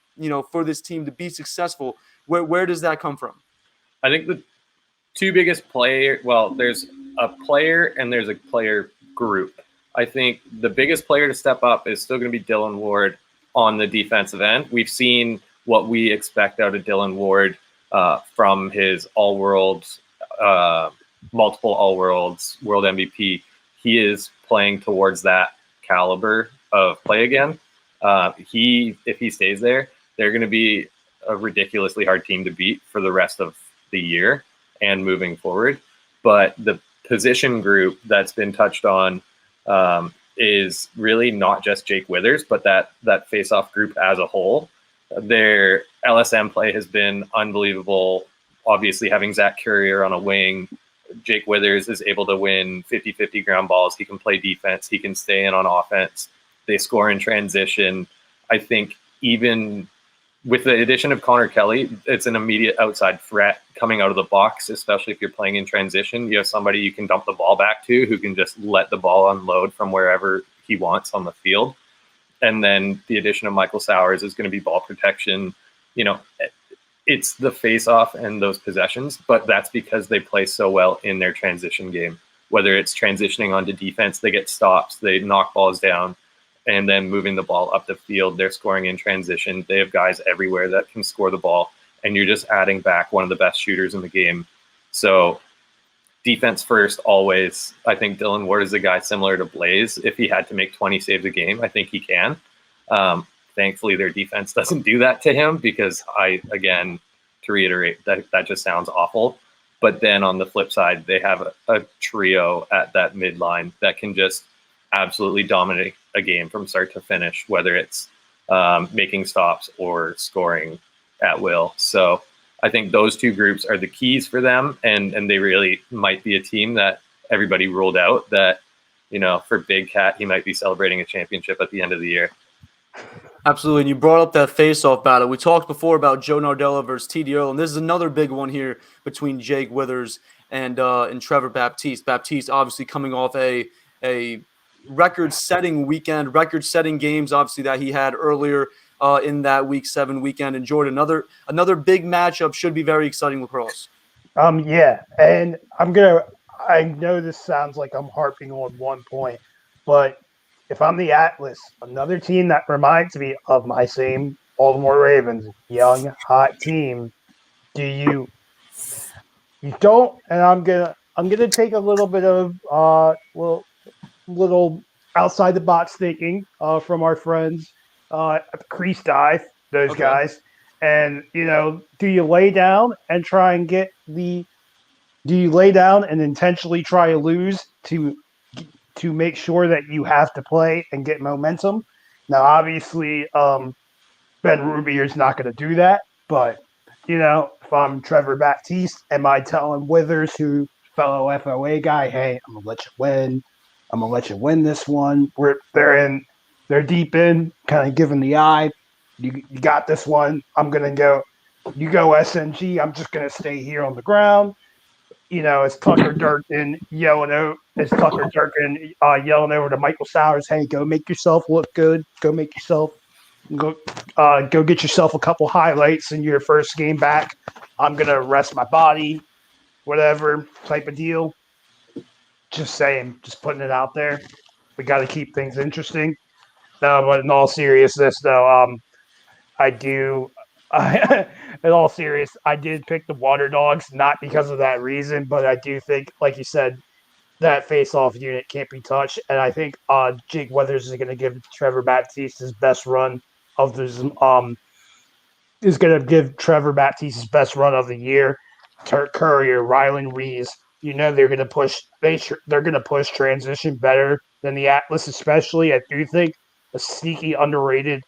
for this team to be successful? Where does that come from? I think the 2 biggest there's a player and there's a player group. I think the biggest player to step up is still going to be Dylan Ward on the defensive end. We've seen what we expect out of Dylan Ward from his all-worlds, multiple all-worlds, world MVP. He is playing towards that caliber of play again. If he stays there, they're going to be a ridiculously hard team to beat for the rest of the year and moving forward. But the position group that's been touched on is really not just Jake Withers, but that face-off group as a whole. Their LSM play has been unbelievable obviously having Zach Courier on a wing, Jake Withers is able to win 50-50 ground balls. He can play defense. He can stay in on offense. They score in transition. I think even with the addition of Connor Kelly, it's an immediate outside threat coming out of the box, especially if you're playing in transition. You have somebody you can dump the ball back to who can just let the ball unload from wherever he wants on the field. And then the addition of Michael Sowers is going to be ball protection. You know, it's the face-off and those possessions, but that's because they play so well in their transition game. Whether it's transitioning onto defense, they get stops, they knock balls down, and then moving the ball up the field, they're scoring in transition. They have guys everywhere that can score the ball, and you're just adding back one of the best shooters in the game. So defense first, always. I think Dylan Ward is a guy similar to Blaze. If he had to make 20 saves a game, I think he can. Thankfully, their defense doesn't do that to him because again, to reiterate, that just sounds awful. But then on the flip side, they have a trio at that midline that can just absolutely dominate a game from start to finish, whether it's making stops or scoring at will. So I think those two groups are the keys for them, and they really might be a team that everybody ruled out that, you know, for Big Cat, he might be celebrating a championship at the end of the year. Absolutely, and you brought up that face-off battle. We talked before about Joe Nardella versus TD Earl, and this is another big one here between Jake Withers and Trevor Baptiste. Baptiste obviously coming off a record-setting weekend, record-setting games obviously that he had earlier in that Week 7 weekend. And Jordan, another big matchup, should be very exciting lacrosse. Yeah, and I know this sounds like I'm harping on one point, but if I'm the Atlas, another team that reminds me of my same Baltimore Ravens, young, hot team, you don't, and I'm gonna take a little bit of little outside the box thinking from our friends Crease Dive, those guys. And, you know, do you lay down and intentionally try to lose to make sure that you have to play and get momentum? Now, obviously, Ben Rubier is not going to do that, but, you know, if I'm Trevor Baptiste, am I telling Withers, who fellow FOA guy, hey, I'm going to let you win. I'm going to let you win this one. They're deep in, kind of giving the eye. You got this one. I'm going to go. You go SNG. I'm just going to stay here on the ground. You know, as Tucker Durkin yelling over to Michael Sowers, hey, go make yourself look good. Go get yourself a couple highlights in your first game back. I'm going to rest my body, whatever type of deal. Just saying, just putting it out there. We got to keep things interesting. But in all seriousness, though, I did pick the Water Dogs, not because of that reason, but I do think, like you said, that face-off unit can't be touched. And I think Jake Withers is going to give Trevor Baptiste his best run of this. Is going to give Trevor Baptiste his best run of the year. Courier, Rylan Rees. You know they're going to push. They're going to push transition better than the Atlas, especially. I do think a sneaky underrated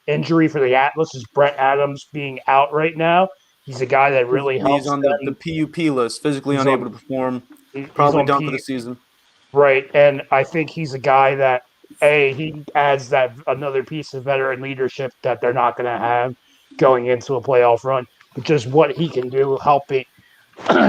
injury for the Atlas is Brent Adams being out right now. He's a guy that really helps. He's on the PUP list, physically unable to perform. Probably done for the season. Right, and I think he's a guy that he adds that another piece of veteran leadership that they're not going to have going into a playoff run. But just what he can do, helping,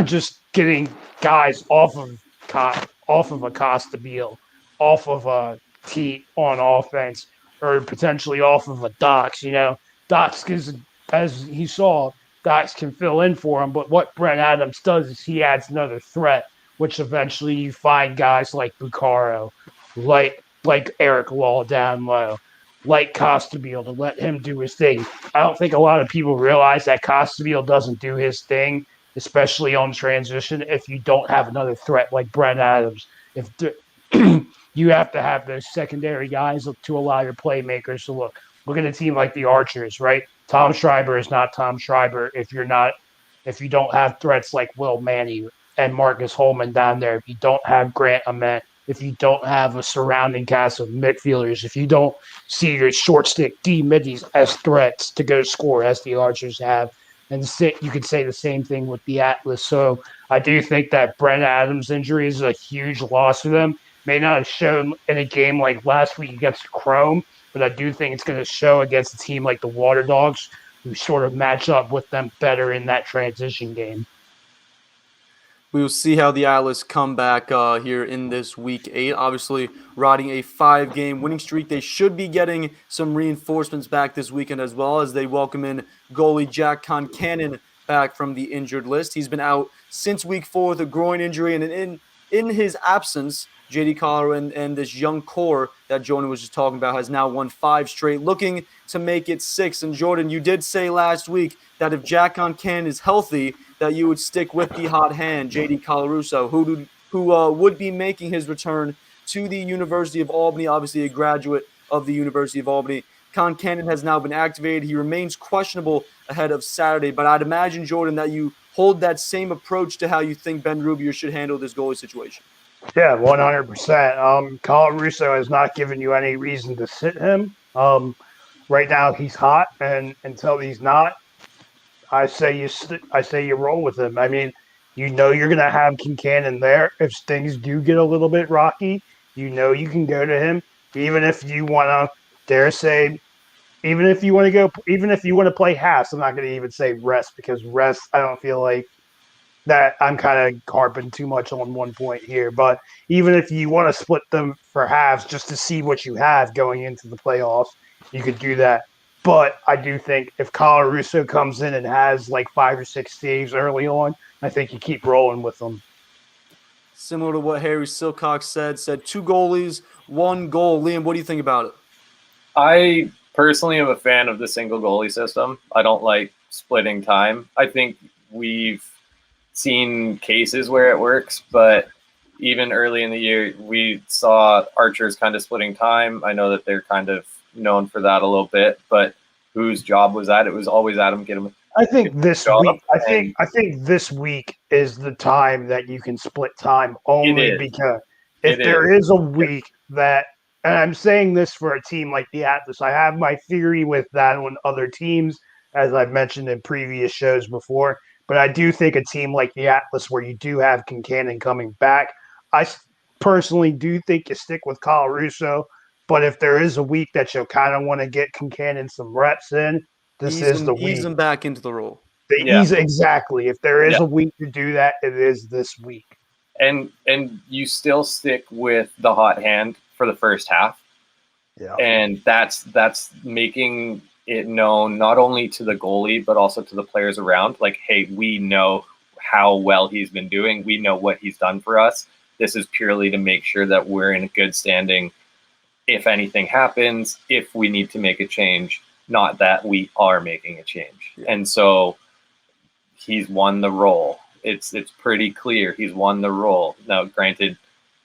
just getting guys off of Acosta Beal, off of a T on offense, or potentially off of a Dox. You know, Dox is, as he saw, Dox can fill in for him. But what Brent Adams does is he adds another threat, which eventually you find guys like Bucaro, like Eric Wall down low, like Costabile, to let him do his thing. I don't think a lot of people realize that Costabile doesn't do his thing, especially on transition, if you don't have another threat like Brent Adams. You have to have those secondary guys to allow your playmakers to look. Look at a team like the Archers, right? Tom Schreiber is not Tom Schreiber if you don't have threats like Will Manny and Marcus Holman down there, if you don't have Grant Ament, if you don't have a surrounding cast of midfielders, if you don't see your short stick D middies as threats to go score as the Archers have, And you could say the same thing with the Atlas. So I do think that Brent Adams' injury is a huge loss for them. May not have shown in a game like last week against Chrome, but I do think it's going to show against a team like the Water Dogs, who sort of match up with them better in that transition game. We will see how the Atlas come back here in this week 8. Obviously, riding a 5-game winning streak. They should be getting some reinforcements back this weekend as well, as they welcome in goalie Jack Concannon back from the injured list. He's been out since week 4 with a groin injury, and in his absence, JD Collar and this young core that Jordan was just talking about has now won 5 straight, looking to make it 6. And Jordan, you did say last week that if Jack Concannon is healthy, that you would stick with the hot hand, JD Colarusso, who would be making his return to the University of Albany, obviously a graduate of the University of Albany. Concannon has now been activated. He remains questionable ahead of Saturday, but I'd imagine, Jordan, that you hold that same approach to how you think Ben Rubio should handle this goalie situation. Yeah, 100%. Colarusso has not given you any reason to sit him. Right now he's hot, and until he's not, I say you roll with him. I mean, you know you're going to have Concannon there. If things do get a little bit rocky, you know you can go to him. Even if you want to, dare say, even if you want to play halves, I'm not going to even say rest, because rest, I don't feel like that I'm kind of harping too much on one point here. But even if you want to split them for halves just to see what you have going into the playoffs, you could do that. But I do think if Colarusso comes in and has like 5 or 6 saves early on, I think you keep rolling with them. Similar to what Harry Silcox said 2 goalies, 1 goal. Liam, what do you think about it? I personally am a fan of the single goalie system. I don't like splitting time. I think we've seen cases where it works, but even early in the year, we saw Archers kind of splitting time. I know that they're kind of known for that a little bit, but whose job was that? It was always Adam Gittleman. I think this week. I think this week is the time that you can split time, only because if there is a week that, and I'm saying this for a team like the Atlas, I have my theory with that on other teams, as I've mentioned in previous shows before. But I do think a team like the Atlas, where you do have Concannon coming back, I personally do think you stick with Colarusso. But if there is a week that you'll kind of want to get Concannon some reps in, this is the week. Ease him back into the role. Exactly. If there is a week to do that, it is this week. And you still stick with the hot hand for the first half. Yeah. And that's making it known not only to the goalie, but also to the players around. Like, hey, we know how well he's been doing. We know what he's done for us. This is purely to make sure that we're in a good standing if anything happens, if we need to make a change, not that we are making a change. Yeah. And so he's won the role. It's pretty clear he's won the role. Now, granted,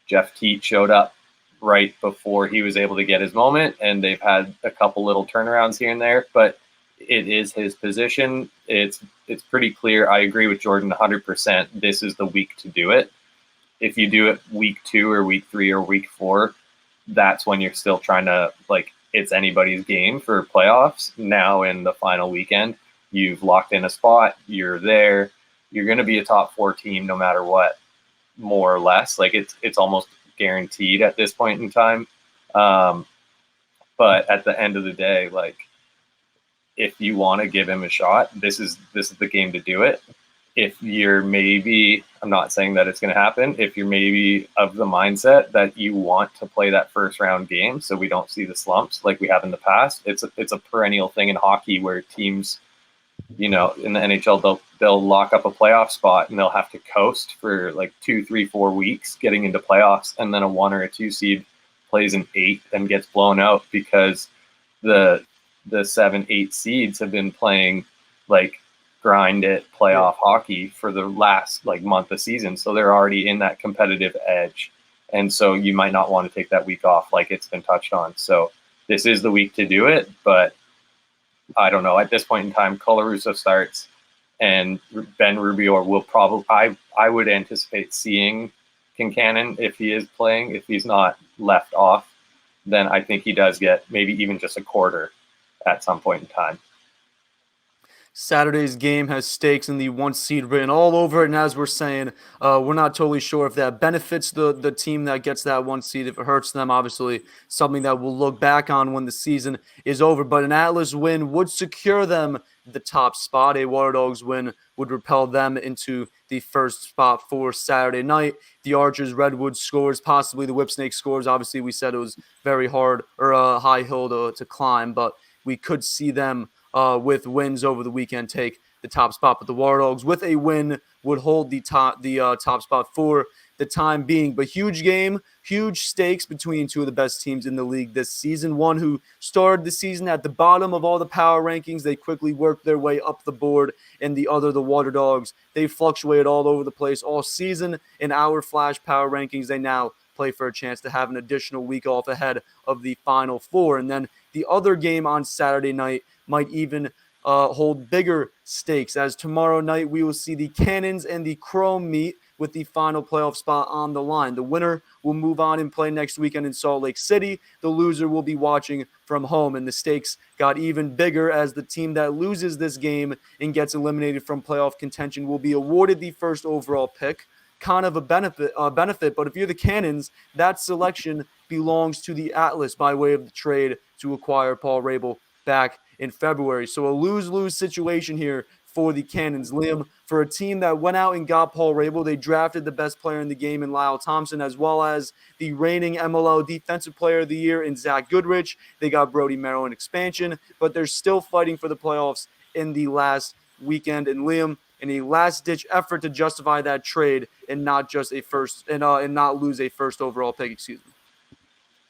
Jeff Teat showed up right before he was able to get his moment, and they've had a couple little turnarounds here and there, but it is his position. It's pretty clear. I agree with Jordan 100%. This is the week to do it. If you do it week 2 or week 3 or week 4, that's when you're still trying to, like, it's anybody's game for playoffs. Now in the final weekend, you've locked in a spot. You're there. You're going to be a top 4 team no matter what, more or less. Like, it's almost guaranteed at this point in time. But at the end of the day, like, if you want to give him a shot, this is the game to do it. If you're maybe, I'm not saying that it's going to happen, if you're maybe of the mindset that you want to play that first round game so we don't see the slumps like we have in the past, it's a perennial thing in hockey where teams, you know, in the NHL, they'll lock up a playoff spot and they'll have to coast for like 2, 3, 4 weeks getting into playoffs, and then a 1 or a 2 seed plays an 8 and gets blown out because the 7, 8 seeds have been playing like grind it playoff hockey for the last like month of season. So they're already in that competitive edge. And so you might not want to take that week off like it's been touched on. So this is the week to do it, but I don't know. At this point in time, Colarusso starts and Ben Rubio will probably, I would anticipate seeing Concannon if he is playing. If he's not left off, then I think he does get maybe even just a quarter at some point in time. Saturday's game has stakes in the 1 seed written all over it, and as we're saying, we're not totally sure if that benefits the team that gets that 1 seed, if it hurts them. Obviously, something that we'll look back on when the season is over. But an Atlas win would secure them the top spot. A Water Dogs win would repel them into the first spot for Saturday night. The Archers, Redwood scores, possibly the Whipsnake scores. Obviously, we said it was very hard or a high hill to climb, but we could see them with wins over the weekend take the top spot. But the War Dogs, with a win, would hold the top spot for the time being. But huge game, huge stakes between two of the best teams in the league this season. One who started the season at the bottom of all the power rankings. They quickly worked their way up the board. And the other, the Water Dogs, they fluctuated all over the place all season. In our Flash power rankings, they now play for a chance to have an additional week off ahead of the Final Four. And then the other game on Saturday night might even hold bigger stakes, as tomorrow night we will see the Cannons and the Chrome meet with the final playoff spot on the line. The winner will move on and play next weekend in Salt Lake City. The loser will be watching from home, and the stakes got even bigger as the team that loses this game and gets eliminated from playoff contention will be awarded the first overall pick. Kind of a benefit, but if you're the Cannons, that selection belongs to the Atlas by way of the trade to acquire Paul Rabel back in February. So a lose-lose situation here for the Cannons. Liam, for a team that went out and got Paul Rabel, they drafted the best player in the game in Lyle Thompson, as well as the reigning MLL Defensive Player of the Year in Zach Goodrich. They got Brody Merrill in expansion, but they're still fighting for the playoffs in the last weekend. And Liam, in a last-ditch effort to justify that trade and not just a first and not lose a first overall pick. Excuse me.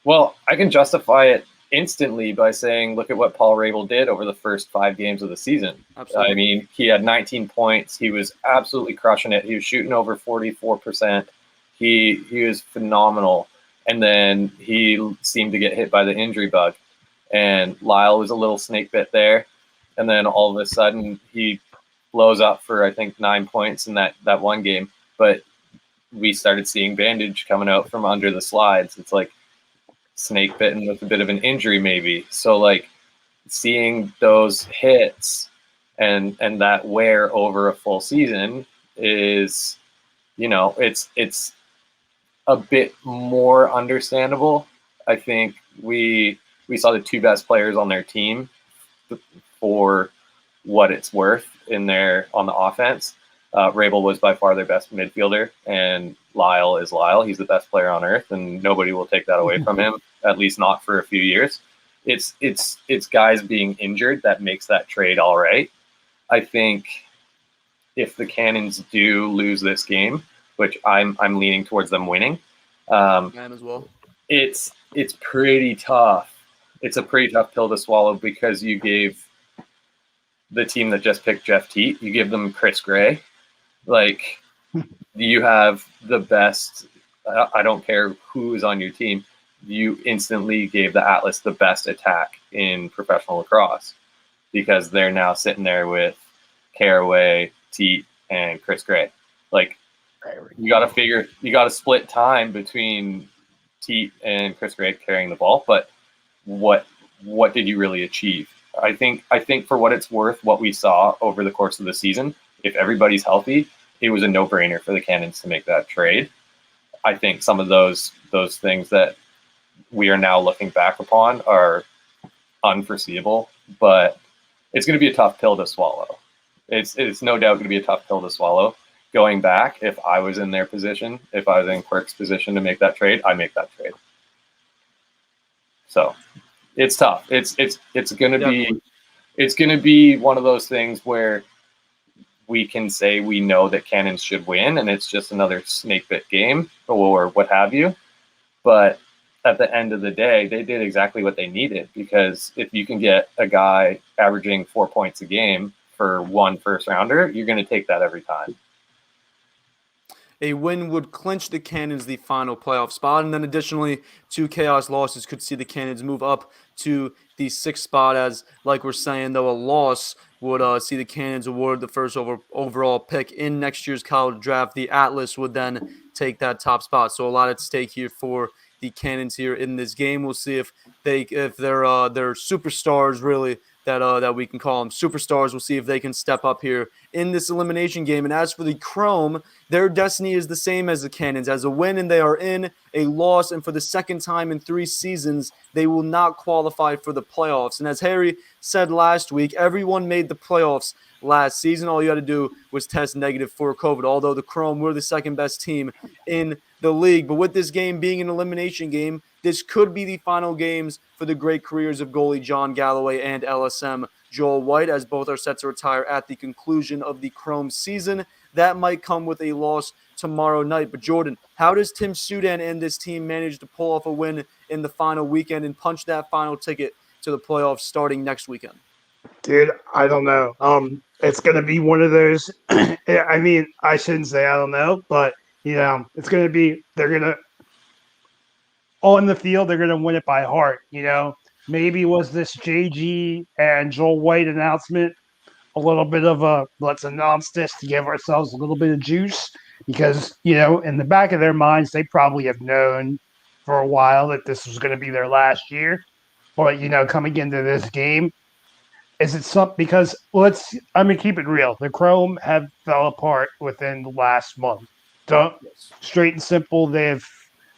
Well, I can justify it instantly by saying, look at what Paul Rabel did over the first 5 games of the season. Absolutely. I mean, he had 19 points. He was absolutely crushing it. He was shooting over 44%. He was phenomenal. And then he seemed to get hit by the injury bug. And Lyle was a little snake bit there. And then all of a sudden he blows up for, I think, 9 points in that one game. But we started seeing bandage coming out from under the slides. It's like snake bitten with a bit of an injury maybe. So like seeing those hits and that wear over a full season is, you know, it's a bit more understandable. I think we saw the 2 best players on their team for what it's worth in there on the offense. Rabel was by far their best midfielder, and Lyle is Lyle. He's the best player on earth, and nobody will take that away from him, at least not for a few years. It's guys being injured that makes that trade all right. I think if the Cannons do lose this game, which I'm leaning towards them winning, as well. It's pretty tough. It's a pretty tough pill to swallow because you gave the team that just picked Jeff Teat, you give them Chris Gray. Like, you have the best, I don't care who is on your team, you instantly gave the Atlas the best attack in professional lacrosse because they're now sitting there with Caraway, Teat, and Chris Gray. Like, you got to split time between Teat and Chris Gray carrying the ball, but what did you really achieve? I think for what it's worth, what we saw over the course of the season, if everybody's healthy, it was a no-brainer for the Cannons to make that trade. I think some of those things that we are now looking back upon are unforeseeable, but it's going to be a tough pill to swallow. It's no doubt going to be a tough pill to swallow. Going back, if I was in their position, if I was in Quirk's position to make that trade, I make that trade. So it's tough. It's going to be one of those things where we can say we know that Cannons should win, and it's just another snake bit game or what have you. But at the end of the day, they did exactly what they needed, because if you can get a guy averaging 4 points a game for one first rounder, you're going to take that every time. A win would clinch the Cannons the final playoff spot, and then additionally, 2 chaos losses could see the Cannons move up to the 6th spot, as, like we're saying, though, a loss would see the Cannons award the first overall pick in next year's college draft. The Atlas would then take that top spot. So a lot at stake here for the Cannons here in this game. We'll see if their superstars really that we can call them superstars. We'll see if they can step up here in this elimination game. And as for the Chrome, their destiny is the same as the Cannons. As a win and they are in, a loss, and for the second time in 3 seasons, they will not qualify for the playoffs. And as Harry said last week, everyone made the playoffs last season. All you had to do was test negative for COVID, although the Chrome were the second best team in the league. But with this game being an elimination game, this could be the final games for the great careers of goalie John Galloway and LSM Joel White, as both are set to retire at the conclusion of the Chrome season. That might come with a loss tomorrow night. But Jordan, how does Tim Sudan and this team manage to pull off a win in the final weekend and punch that final ticket to the playoffs starting next weekend? Dude, I don't know. It's going to be one of those. I mean, I shouldn't say I don't know, but it's going to be. They're going to on the field. They're going to win it by heart. Maybe was this JG and Joel White announcement a little bit of a let's announce this to give ourselves a little bit of juice because in the back of their minds they probably have known for a while that this was going to be their last year, but coming into this game. Is it something because keep it real. The Chrome have fell apart within the last month. Straight and simple, they have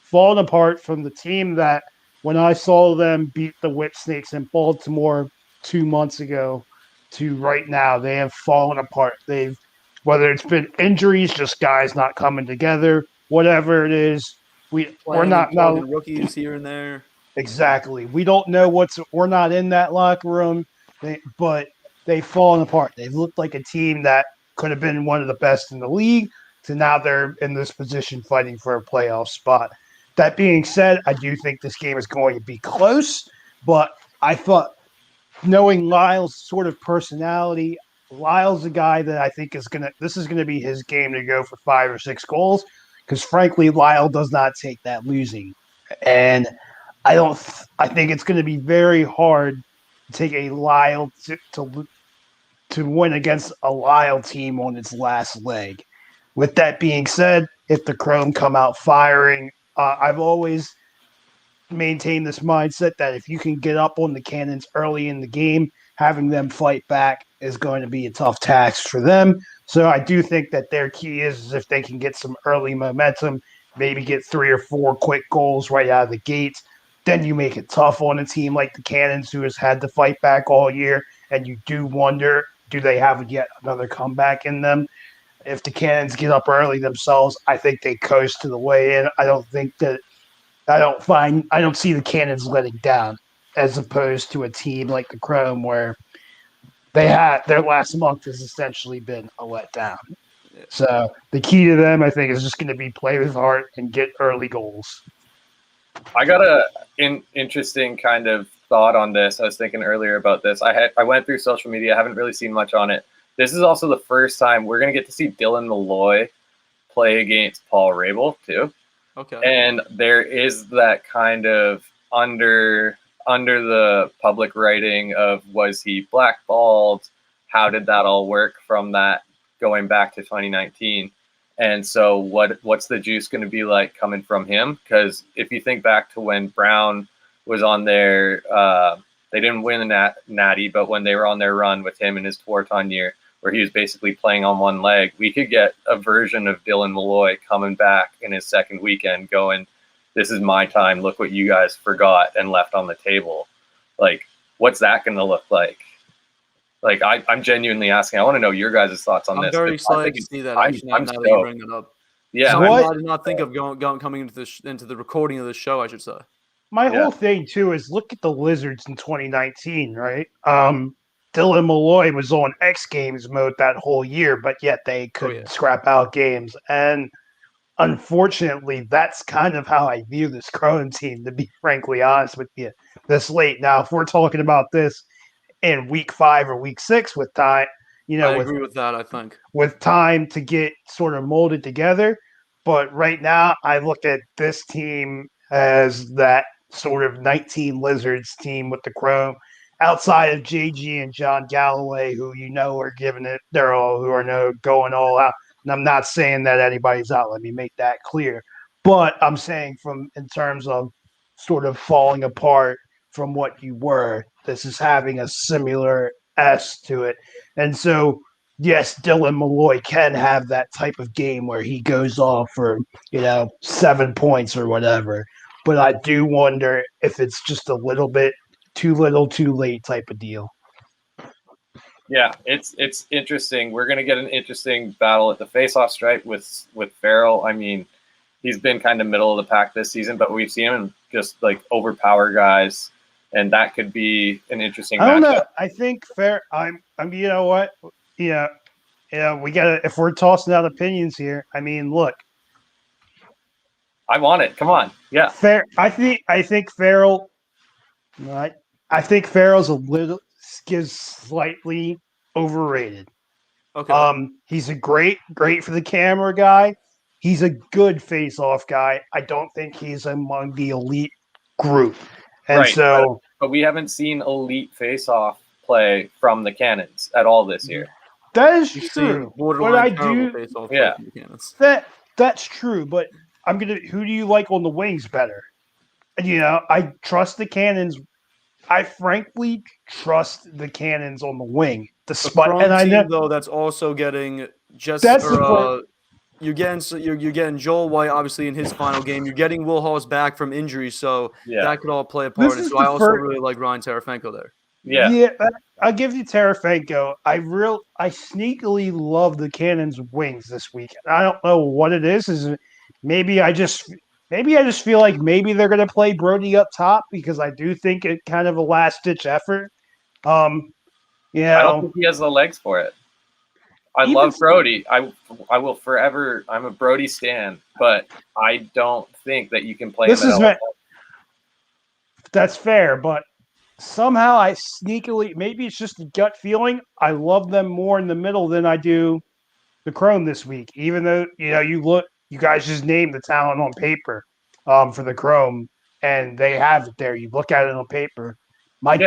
fallen apart from the team that when I saw them beat the Whip Snakes in Baltimore 2 months ago to right now, they have fallen apart. Whether it's been injuries, just guys not coming together, whatever it is, we're not rookies here and there. Exactly. We don't know we're not in that locker room. But they've fallen apart. They've looked like a team that could have been one of the best in the league to now they're in this position fighting for a playoff spot. That being said, I do think this game is going to be close, but I thought knowing Lyle's sort of personality, Lyle's a guy that I think this is going to be his game to go for 5 or 6 goals because frankly, Lyle does not take that losing. And I think it's going to be very hard take a Lyle to win against a Lyle team on its last leg. With that being said, if the Chrome come out firing, I've always maintained this mindset that if you can get up on the Cannons early in the game, having them fight back is going to be a tough task for them. So I do think that their key is if they can get some early momentum, maybe get 3 or 4 quick goals right out of the gate. Then you make it tough on a team like the Cannons who has had to fight back all year, and you do wonder, do they have yet another comeback in them? If the Cannons get up early themselves, I think they coast to the way in. I don't see the Cannons letting down as opposed to a team like the Chrome where their last month has essentially been a letdown. So the key to them, I think, is just going to be play with heart and get early goals. I got an interesting kind of thought on this. I was thinking earlier about this. I went through social media. I haven't really seen much on it. This is also the first time we're going to get to see Dylan Malloy play against Paul Rabel too. Okay. And there is that kind of under the public writing of was he blackballed? How did that all work from that going back to 2019? And so what's the juice going to be like coming from him? Because if you think back to when Brown was on their they didn't win the Natty, but when they were on their run with him in his Tewaaraton year, where he was basically playing on one leg, we could get a version of Dylan Malloy coming back in his second weekend going, this is my time. Look what you guys forgot and left on the table. Like, what's that going to look like? Like, I'm genuinely asking. I want to know your guys' thoughts on this. I'm very excited to see that. Actually, now that you bring that up. Yeah, I did not think of coming into the recording of the show, I should say. My whole thing, too, is look at the Lizards in 2019, right? Dylan Malloy was on X Games mode that whole year, but yet they couldn't scrap out games. And unfortunately, that's kind of how I view this Cronin team, to be frankly honest with you, this late. Now, if we're talking about this in week 5 or week 6 with time, I agree with that, I think. With time to get sort of molded together. But right now, I look at this team as that sort of 19 Lizards team with the Chrome, outside of JG and John Galloway, who are giving it their all, going all out. And I'm not saying that anybody's out. Let me make that clear. But I'm saying in terms of sort of falling apart from what you were. This is having a similar S to it. And so, yes, Dylan Malloy can have that type of game where he goes off for, 7 points or whatever. But I do wonder if it's just a little bit too little, too late type of deal. Yeah, it's interesting. We're gonna get an interesting battle at the face-off stripe with Farrell. I mean, he's been kind of middle of the pack this season, but we've seen him just like overpower guys, and that could be an interesting. I don't know. matchup. I think I'm. You know what? Yeah. We got. If we're tossing out opinions here, I mean, look. I want it. Come on. Yeah. I think Farrell. I think Farrell's a little slightly overrated. Okay. He's a great for the camera guy. He's a good face-off guy. I don't think he's among the elite group. And right. So, but we haven't seen elite face-off play from the Cannons at all this year. That is true. But I do. Yeah. That's true. But who do you like on the wings better? I trust the Cannons. I frankly trust the Cannons on the wing. Despite, and I know though that's also getting just. You're getting Joel White obviously in his final game. You're getting Will Hall's back from injury, so that could all play a part. So I also really like Ryan Terefenko there. Yeah, I'll give you Terefenko. I sneakily love the Cannons wings this week. I don't know what it is. Maybe I just feel like maybe they're going to play Brody up top because I do think it kind of a last ditch effort. I don't think he has the legs for it. I love Brody. I will forever. I'm a Brody stan, but I don't think that you can play him. That's fair, but somehow I sneakily, maybe it's just a gut feeling. I love them more in the middle than I do the Chrome this week. Even though you guys just named the talent on paper for the Chrome, and they have it there. You look at it on paper. My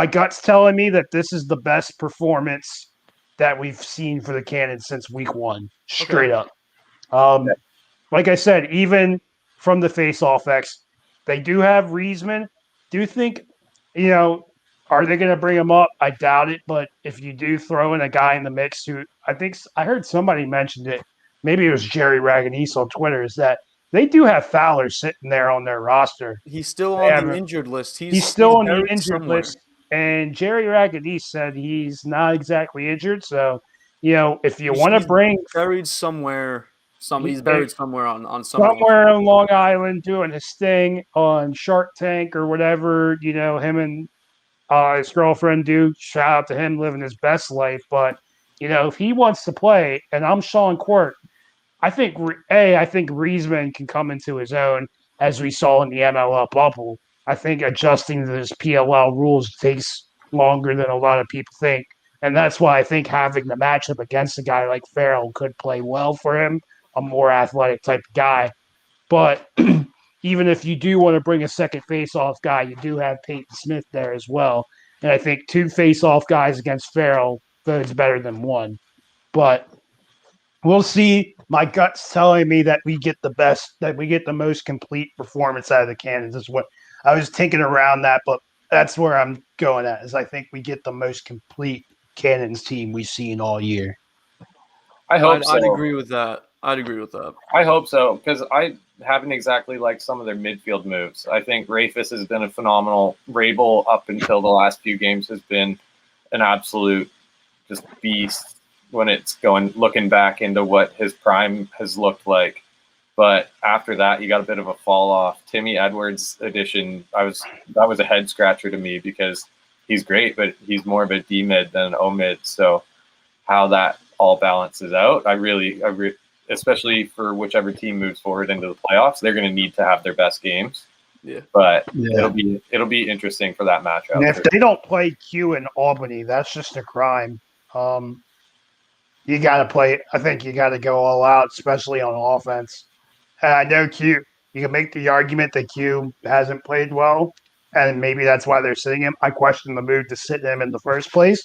gut's telling me that this is the best performance that we've seen for the Cannons since week 1, straight up. Like I said, even from the face-off X, they do have Riesman. Do you think, are they going to bring him up? I doubt it, but if you do throw in a guy in the mix who I heard somebody mentioned it, maybe it was Jerry Raganese on Twitter, is that they do have Fowler sitting there on their roster. He's still on the injured list. He's still on the injured list. And Jerry Raganese said he's not exactly injured. So, if you want to bring – buried somewhere. He's buried somewhere on somewhere on Long Island doing his thing on Shark Tank or whatever, him and his girlfriend do. Shout out to him living his best life. But, if he wants to play, and I'm Sean Quirk, I think Riesman can come into his own as we saw in the MLL bubble. I think adjusting to this PLL rules takes longer than a lot of people think. And that's why I think having the matchup against a guy like Farrell could play well for him, a more athletic type of guy. But even if you do want to bring a second face-off guy, you do have Peyton Smith there as well. And I think 2 face-off guys against Farrell is better than 1. But we'll see. My gut's telling me that we get the most complete performance out of the Cannons is what I was thinking around that, but that's where I'm going at, is I think we get the most complete Cannons team we've seen all year. I'd agree with that. I hope so, because I haven't exactly liked some of their midfield moves. I think Rafis has been a phenomenal. Rabel, up until the last few games, has been an absolute just beast when it's looking back into what his prime has looked like. But after that, you got a bit of a fall off. Timmy Edwards addition, that was a head scratcher to me because he's great, but he's more of a D mid than an O mid. So how that all balances out, I really, especially for whichever team moves forward into the playoffs, they're going to need to have their best games. Yeah, but it'll be interesting for that matchup. And if they don't play Q in Albany, that's just a crime. You got to play. I think you got to go all out, especially on offense. And I know Q. You can make the argument that Q hasn't played well, and maybe that's why they're sitting him. I question the move to sit him in the first place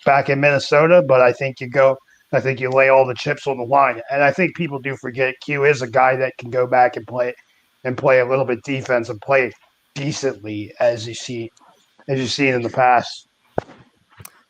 back in Minnesota, but I think you lay all the chips on the line. And I think people do forget Q is a guy that can go back and play a little bit defense and play decently as you've seen in the past.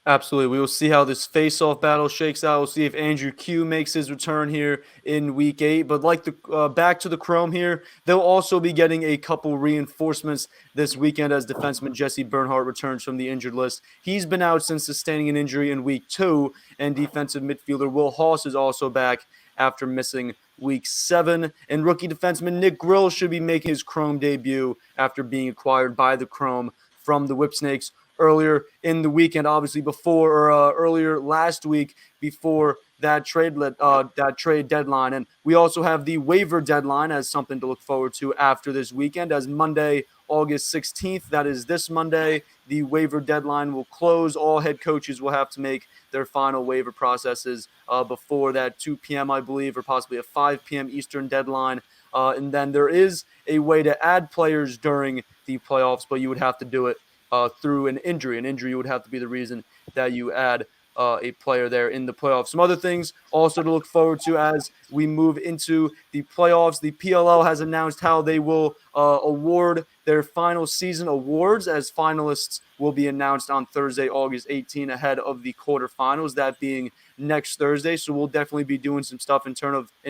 Absolutely. We will see how this face-off battle shakes out. We'll see if Andrew Q makes his return here in Week 8. But like the back to the Chrome here, they'll also be getting a couple reinforcements this weekend as defenseman Jesse Bernhardt returns from the injured list. He's been out since sustaining an injury in Week 2, and defensive midfielder Will Hoss is also back after missing Week 7. And rookie defenseman Nick Grill should be making his Chrome debut after being acquired by the Chrome from the Whipsnakes earlier in the weekend, obviously earlier last week before that trade deadline. And we also have the waiver deadline as something to look forward to after this weekend, as Monday, August 16th, that is this Monday, the waiver deadline will close. All head coaches will have to make their final waiver processes before that 2 p.m., I believe, or possibly a 5 p.m. Eastern deadline. And then there is a way to add players during the playoffs, but you would have to do it through an injury. An injury would have to be the reason that you add a player there in the playoffs. Some other things also to look forward to as we move into the playoffs. The PLL has announced how they will award their final season awards, as finalists will be announced on Thursday, August 18, ahead of the quarterfinals, that being next Thursday. So we'll definitely be doing some stuff in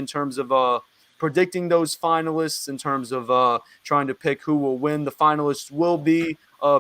terms of predicting those finalists, in terms of trying to pick who will win. The finalists will be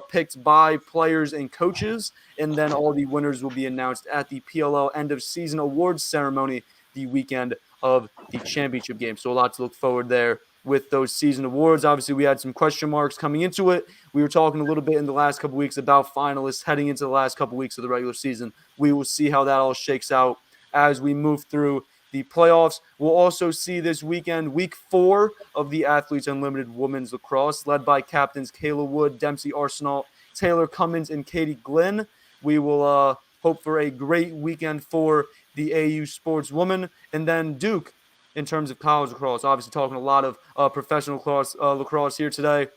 picked by players and coaches, and then all the winners will be announced at the PLL end of season awards ceremony the weekend of the championship game. So a lot to look forward there with those season awards. Obviously, we had some question marks coming into it. We were talking a little bit in the last couple weeks about finalists heading into the last couple weeks of the regular season. We will see how that all shakes out as we move through the playoffs. We'll also see this weekend, Week 4 of the Athletes Unlimited Women's Lacrosse, led by captains Kayla Wood, Dempsey Arsenault, Taylor Cummins, and Katie Glynn. We will hope for a great weekend for the AU sportswoman. And then Duke, in terms of college lacrosse, obviously talking a lot of professional lacrosse here today.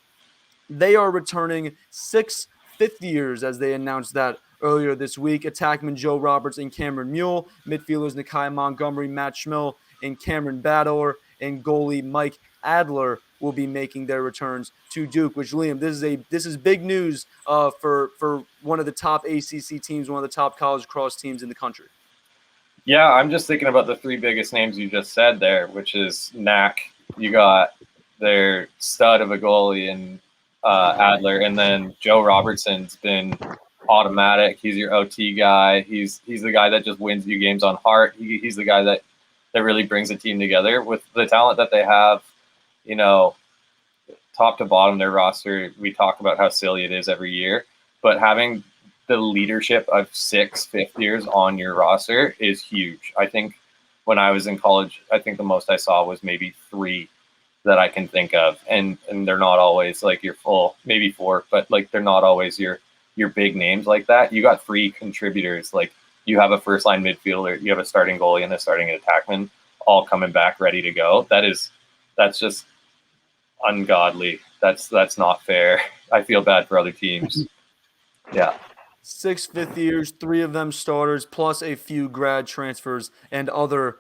They are returning 6 fifth years, as they announced that earlier this week. Attackman Joe Roberts and Cameron Mule, midfielders Nakai Montgomery, Matt Schmill, and Cameron Bador, and goalie Mike Adler will be making their returns to Duke. Which, Liam, this is big news for one of the top ACC teams, one of the top college lacrosse teams in the country. Yeah, I'm just thinking about the three biggest names you just said there, which is NAC. You got their stud of a goalie in Adler, and then Joe Robertson's been automatic. He's your OT guy. He's the guy that just wins you games on heart. He's the guy that really brings a team together with the talent that they have. You know, top to bottom, their roster, we talk about how silly it is every year, but having the leadership of 6 fifth years on your roster is huge. I think when I was in college, I think the most I saw was maybe 3 that I can think of. And they're not always like your full, maybe 4, but like they're not always your big names like that. You got 3 contributors. Like you have a first line midfielder, you have a starting goalie and a starting attackman all coming back ready to go. That's just ungodly. That's not fair. I feel bad for other teams. Yeah. 6 fifth years, 3 of them starters, plus a few grad transfers and other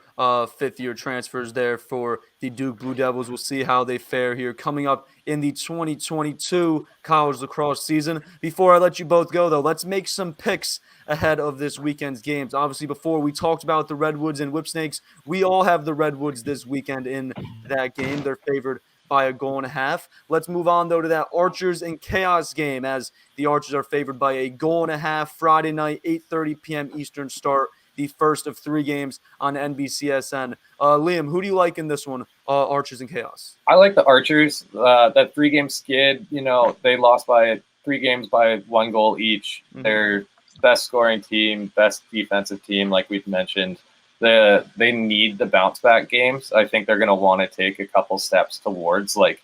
fifth-year transfers there for the Duke Blue Devils. We'll see how they fare here coming up in the 2022 college lacrosse season. Before I let you both go, though, let's make some picks ahead of this weekend's games. Obviously, before we talked about the Redwoods and Whipsnakes, we all have the Redwoods this weekend in that game. They're favored by 1.5. Let's move on, though, to that Archers and Chaos game, as the Archers are favored by 1.5 Friday night, 8:30 p.m. Eastern start, the first of 3 games on NBCSN. Liam, who do you like in this one, Archers and Chaos? I like the Archers. That 3-game skid, they lost by 3 games by 1 goal each. Mm-hmm. They're best scoring team, best defensive team, like we've mentioned. They need the bounce back games. I think they're going to want to take a couple steps towards like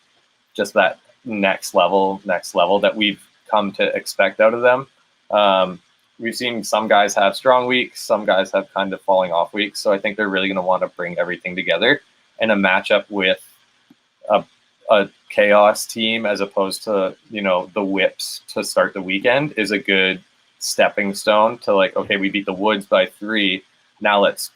just that next level that we've come to expect out of them. We've seen some guys have strong weeks, some guys have kind of falling off weeks. So I think they're really going to want to bring everything together, and a matchup with a Chaos team as opposed to, the Whips to start the weekend is a good stepping stone to like, okay, we beat the Woods by 3. Now let's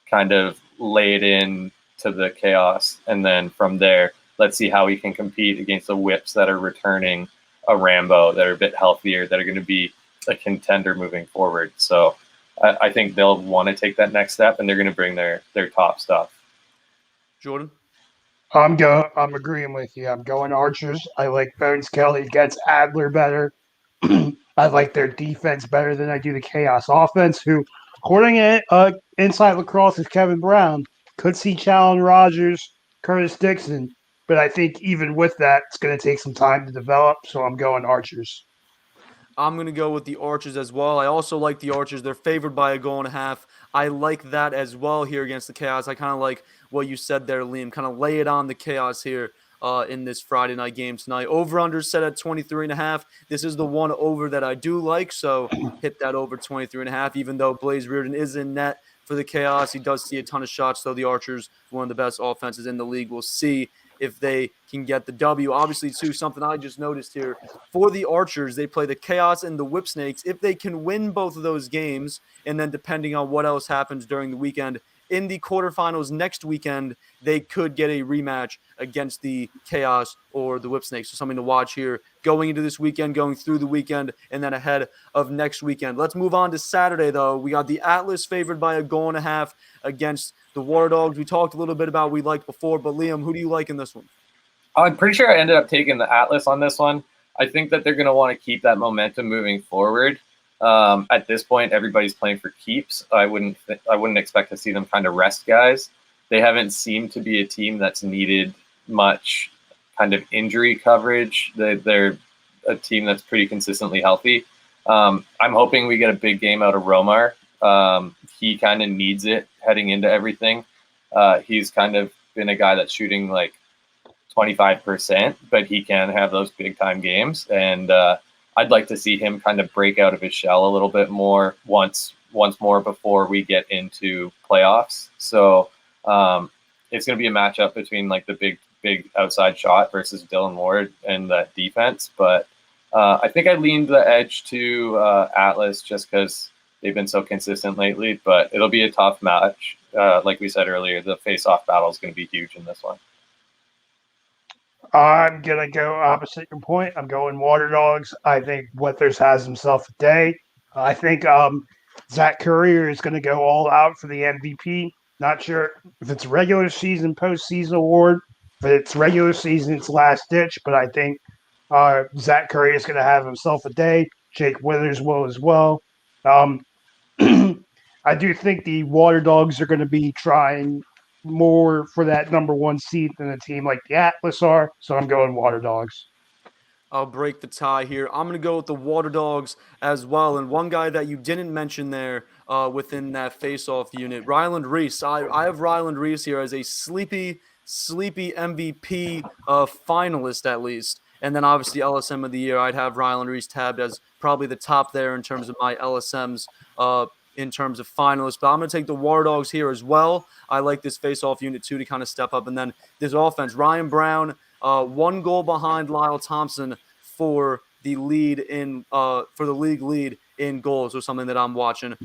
kind of lay it in to the Chaos, and then from there let's see how he can compete against the Whips that are returning, a Rambo that are a bit healthier, that are going to be a contender moving forward. So I think they'll want to take that next step, and they're going to bring their top stuff. Jordan? I'm agreeing with you. I'm going Archers. I like Bones Kelly gets Adler better. I like their defense better than I do the Chaos offense, who, according to Inside Lacrosse, is Kevin Brown. Could see Challen Rogers, Curtis Dixon, but I think even with that, it's going to take some time to develop, so I'm going Archers. I'm going to go with the Archers as well. I also like the Archers. They're favored by 1.5. I like that as well here against the Chaos. I kind of like what you said there, Liam. Kind of lay it on the Chaos here in this Friday night game tonight. Over-under set at 23.5. This is the one over that I do like, so hit that over 23.5. Even though Blaze Reardon is in net for the Chaos, he does see a ton of shots, though the Archers, one of the best offenses in the league. We'll see if they can get the W. Obviously, too, something I just noticed here. For the Archers, they play the Chaos and the Whip Snakes. If they can win both of those games, and then depending on what else happens during the weekend, in the quarterfinals next weekend, they could get a rematch against the Chaos or the Whip Snakes. So something to watch here going into this weekend, going through the weekend, and then ahead of next weekend. Let's move on to Saturday, though. We got the Atlas favored by 1.5 against the War Dogs. We talked a little bit about we liked before, but Liam, who do you like in this one? I'm pretty sure I ended up taking the Atlas on this one. I think that they're going to want to keep that momentum moving forward. At this point, everybody's playing for keeps. I wouldn't expect to see them kind of rest guys. They haven't seemed to be a team that's needed much kind of injury coverage. They're a team that's pretty consistently healthy. I'm hoping we get a big game out of Romar. He kind of needs it heading into everything. He's kind of been a guy that's shooting like 25%, but he can have those big time games. And I'd like to see him kind of break out of his shell a little bit more once more before we get into playoffs. So it's going to be a matchup between like the big outside shot versus Dylan Ward and that defense. But I think I leaned the edge to Atlas just because they've been so consistent lately. But it'll be a tough match. Like we said earlier, the face-off battle is going to be huge in this one. I'm going to go opposite your point. I'm going Water Dogs. I think Withers has himself a day. I think Zach Currier is going to go all out for the MVP. Not sure if it's regular season, postseason award. If it's regular season, it's last ditch. But I think Zach Currier is going to have himself a day. Jake Withers will as well. I do think the Water Dogs are going to be trying more for that number one seed than a team like the Atlas are. So I'm going Water Dogs. I'll break the tie here. I'm going to go with the Water Dogs as well. And one guy that you didn't mention there within that face-off unit, Ryland Reese. I have Ryland Reese here as a sleepy MVP finalist at least. And then obviously LSM of the year, I'd have Ryland Reese tabbed as probably the top there in terms of my LSMs in terms of finalists. But I'm going to take the War Dogs here as well. I like this face-off unit too to kind of step up. And then this offense, Ryan Brown, 1 goal behind Lyle Thompson for the lead in for the league lead in goals, or something that I'm watching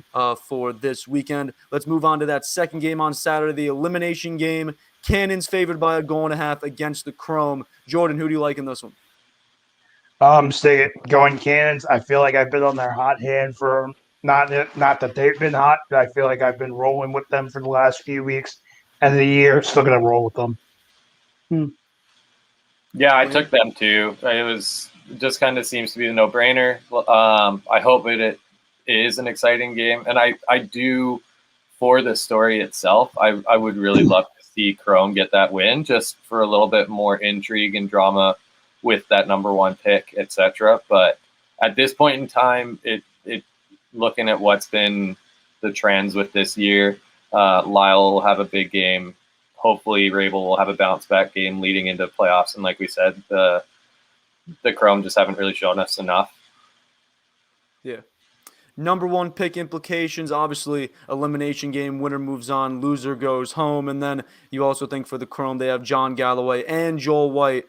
for this weekend. Let's move on to that second game on Saturday, the elimination game. Cannons favored by 1.5 against the Chrome. Jordan, who do you like in this one? Going Cannons. I feel like I've been on their hot hand for not that they've been hot, but I feel like I've been rolling with them for the last few weeks. End of the year, still going to roll with them. Yeah, I took them too. It was just kind of seems to be a no-brainer. I hope it is an exciting game, and I do for the story itself. I would really love to see Chrome get that win, just for a little bit more intrigue and drama with that number one pick, etc. But at this point in time, it looking at what's been the trends with this year, Lyle will have a big game. Hopefully Rabel will have a bounce back game leading into playoffs. And like we said, the Chrome just haven't really shown us enough. Yeah. Number one pick implications, obviously elimination game, winner moves on, loser goes home. And then you also think for the Chrome, they have John Galloway and Joel White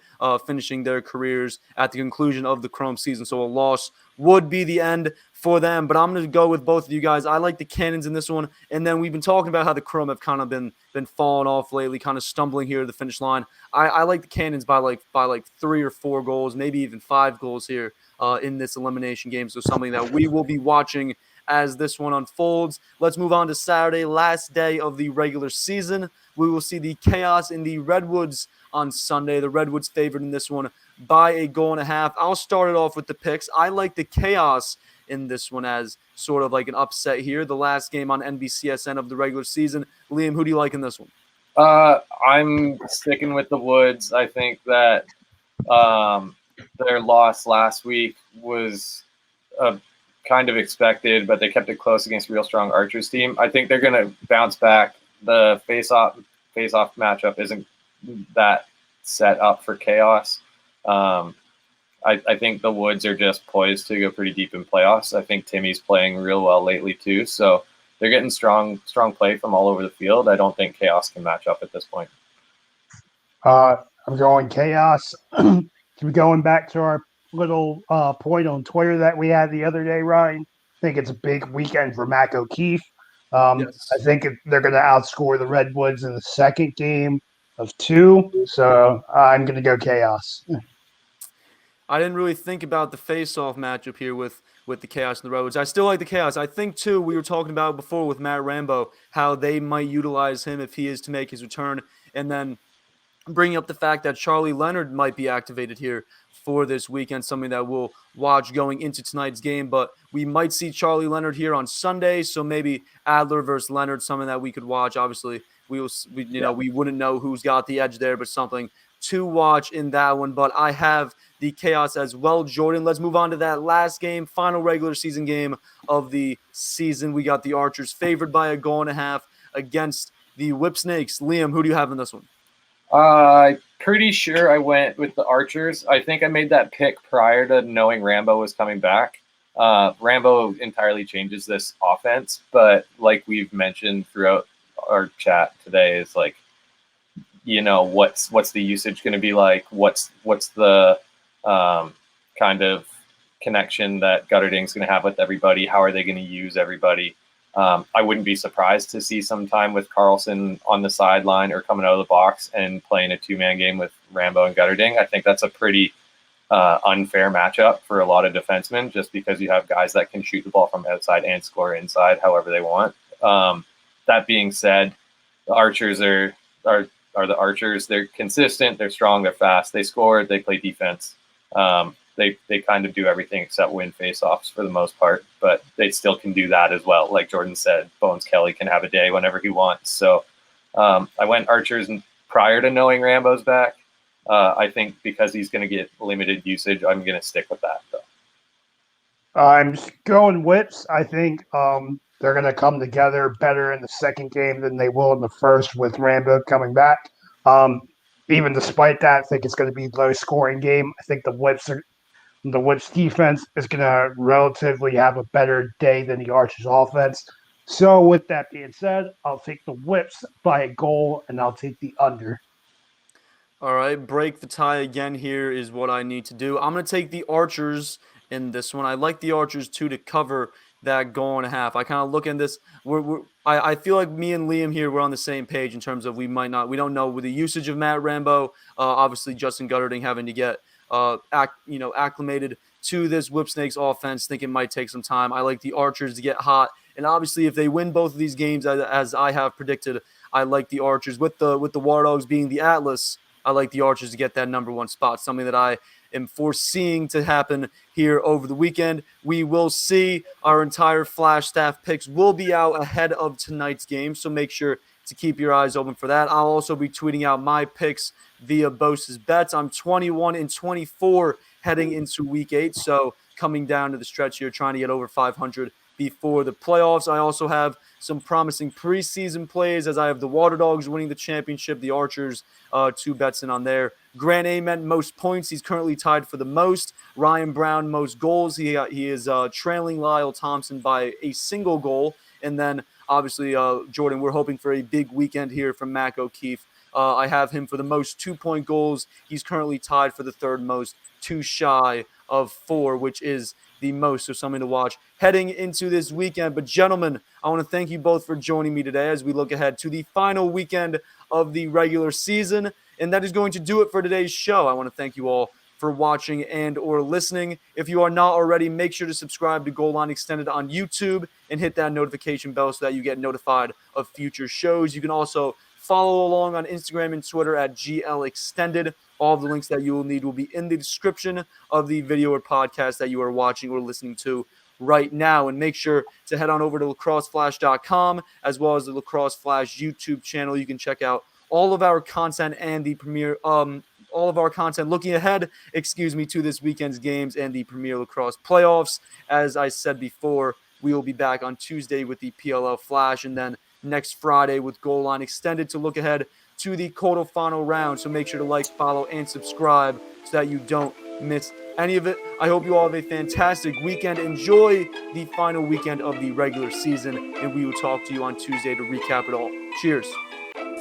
finishing their careers at the conclusion of the Chrome season. So a loss would be the end for them, but I'm going to go with both of you guys. I like the Cannons in this one, and then we've been talking about how the Chrome have kind of been falling off lately, kind of stumbling here to the finish line. I like the Cannons by like 3 or 4 goals, maybe even 5 goals here in this elimination game. So something that we will be watching as this one unfolds. Let's move on to Saturday, last day of the regular season. We will see the Chaos in the Redwoods on Sunday. The Redwoods favored in this one by 1.5 goals. I'll start it off with the picks. I like the Chaos in this one as sort of like an upset here. The last game on NBCSN of the regular season. Liam, who do you like in this one? I'm sticking with the Woods. I think that their loss last week was kind of expected, but they kept it close against a real strong Archers team. I think they're going to bounce back. The face-off matchup isn't that set up for Chaos. I think the Woods are just poised to go pretty deep in playoffs. I think Timmy's playing real well lately too, so they're getting strong play from all over the field. I don't think Chaos can match up at this point. I'm going Chaos. Going back to our little point on Twitter that we had the other day, Ryan, I think it's a big weekend for Mac O'Keefe. Yes. I think they're going to outscore the Redwoods in the second game of 2, so I'm going to go Chaos. I didn't really think about the face-off matchup here with the Chaos and the Redwoods. I still like the Chaos. I think, too, we were talking about before with Matt Rambo, how they might utilize him if he is to make his return. And then bringing up the fact that Charlie Leonard might be activated here for this weekend, something that we'll watch going into tonight's game. But we might see Charlie Leonard here on Sunday, so maybe Adler versus Leonard, something that we could watch. Obviously, we wouldn't know who's got the edge there, but something to watch in that one. But I have the Chaos as well. Jordan, let's move on to that last game, final regular season game of the season. We got the Archers favored by 1.5 goals against the Whipsnakes. Liam, who do you have in this one? I'm pretty sure I went with the Archers. I think I made that pick prior to knowing Rambo was coming back. Rambo entirely changes this offense, but like we've mentioned throughout our chat today, is like, what's the usage going to be like? What's the kind of connection that Gutterding's going to have with everybody? How are they going to use everybody? I wouldn't be surprised to see some time with Carlson on the sideline or coming out of the box and playing a 2-man game with Rambo and Gutterding. I think that's a pretty unfair matchup for a lot of defensemen, just because you have guys that can shoot the ball from outside and score inside however they want. That being said, the Archers are the Archers. They're consistent, they're strong, they're fast, they score, they play defense. They kind of do everything except win faceoffs for the most part, but they still can do that as well. Like Jordan said, Bones Kelly can have a day whenever he wants. So I went Archers prior to knowing Rambo's back. I think because he's going to get limited usage, I'm going to stick with that, though. I'm going Whips. I think they're going to come together better in the second game than they will in the first with Rambo coming back. Even despite that, I think it's going to be a low-scoring game. I think the Whips defense is going to relatively have a better day than the Archers offense. So with that being said, I'll take the Whips by 1 goal, and I'll take the under. All right, break the tie again here is what I need to do. I'm going to take the Archers in this one. I like the Archers, too, to cover that 1.5 goals. I kind of look at this. I feel like me and Liam here, we're on the same page in terms of we don't know with the usage of Matt Rambo. Obviously, Justin Gutterding having to get acclimated to this Whipsnakes offense. Think it might take some time. I like the Archers to get hot, and obviously, if they win both of these games, as I have predicted, I like the Archers with the War Dogs being the Atlas. I like the Archers to get that number 1 spot, something that I am foreseeing to happen here over the weekend. We will see. Our entire Flash staff picks will be out ahead of tonight's game, so make sure to keep your eyes open for that. I'll also be tweeting out my picks via Bose's Bets. I'm 21-24 heading into Week 8, so coming down to the stretch here, trying to get over 500 before the playoffs. I also have some promising preseason plays, as I have the Water Dogs winning the championship, the Archers, 2 bets in on there. Grant Ament, most points. He's currently tied for the most. Ryan Brown, most goals. He is trailing Lyle Thompson by a single goal. And then, obviously, Jordan, we're hoping for a big weekend here from Mac O'Keefe. I have him for the most 2-point goals. He's currently tied for the 3rd most too shy of 4, which is the most, so something to watch heading into this weekend. But gentlemen, I want to thank you both for joining me today as we look ahead to the final weekend of the regular season, and that is going to do it for today's show. I want to thank you all for watching and or listening. If you are not already, make sure to subscribe to Goal Line Extended on YouTube and hit that notification bell so that you get notified of future shows. You can also follow along on Instagram and Twitter at GL Extended. All of the links that you will need will be in the description of the video or podcast that you are watching or listening to right now. And make sure to head on over to lacrosseflash.com as well as the Lacrosse Flash YouTube channel. You can check out all of our content and the premiere all of our content looking ahead, to this weekend's games and the Premier Lacrosse playoffs. As I said before, we will be back on Tuesday with the PLL Flash and then next Friday with Goal Line Extended to look ahead to the quarterfinal round. So make sure to like, follow, and subscribe so that you don't miss any of it. I hope you all have a fantastic weekend. Enjoy the final weekend of the regular season, and we will talk to you on Tuesday to recap it all. Cheers.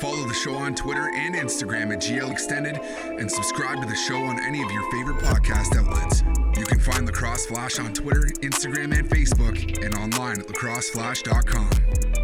Follow the show on Twitter and Instagram at GL Extended and subscribe to the show on any of your favorite podcast outlets. You can find Lacrosse Flash on Twitter, Instagram, and Facebook, and online at lacrosseflash.com.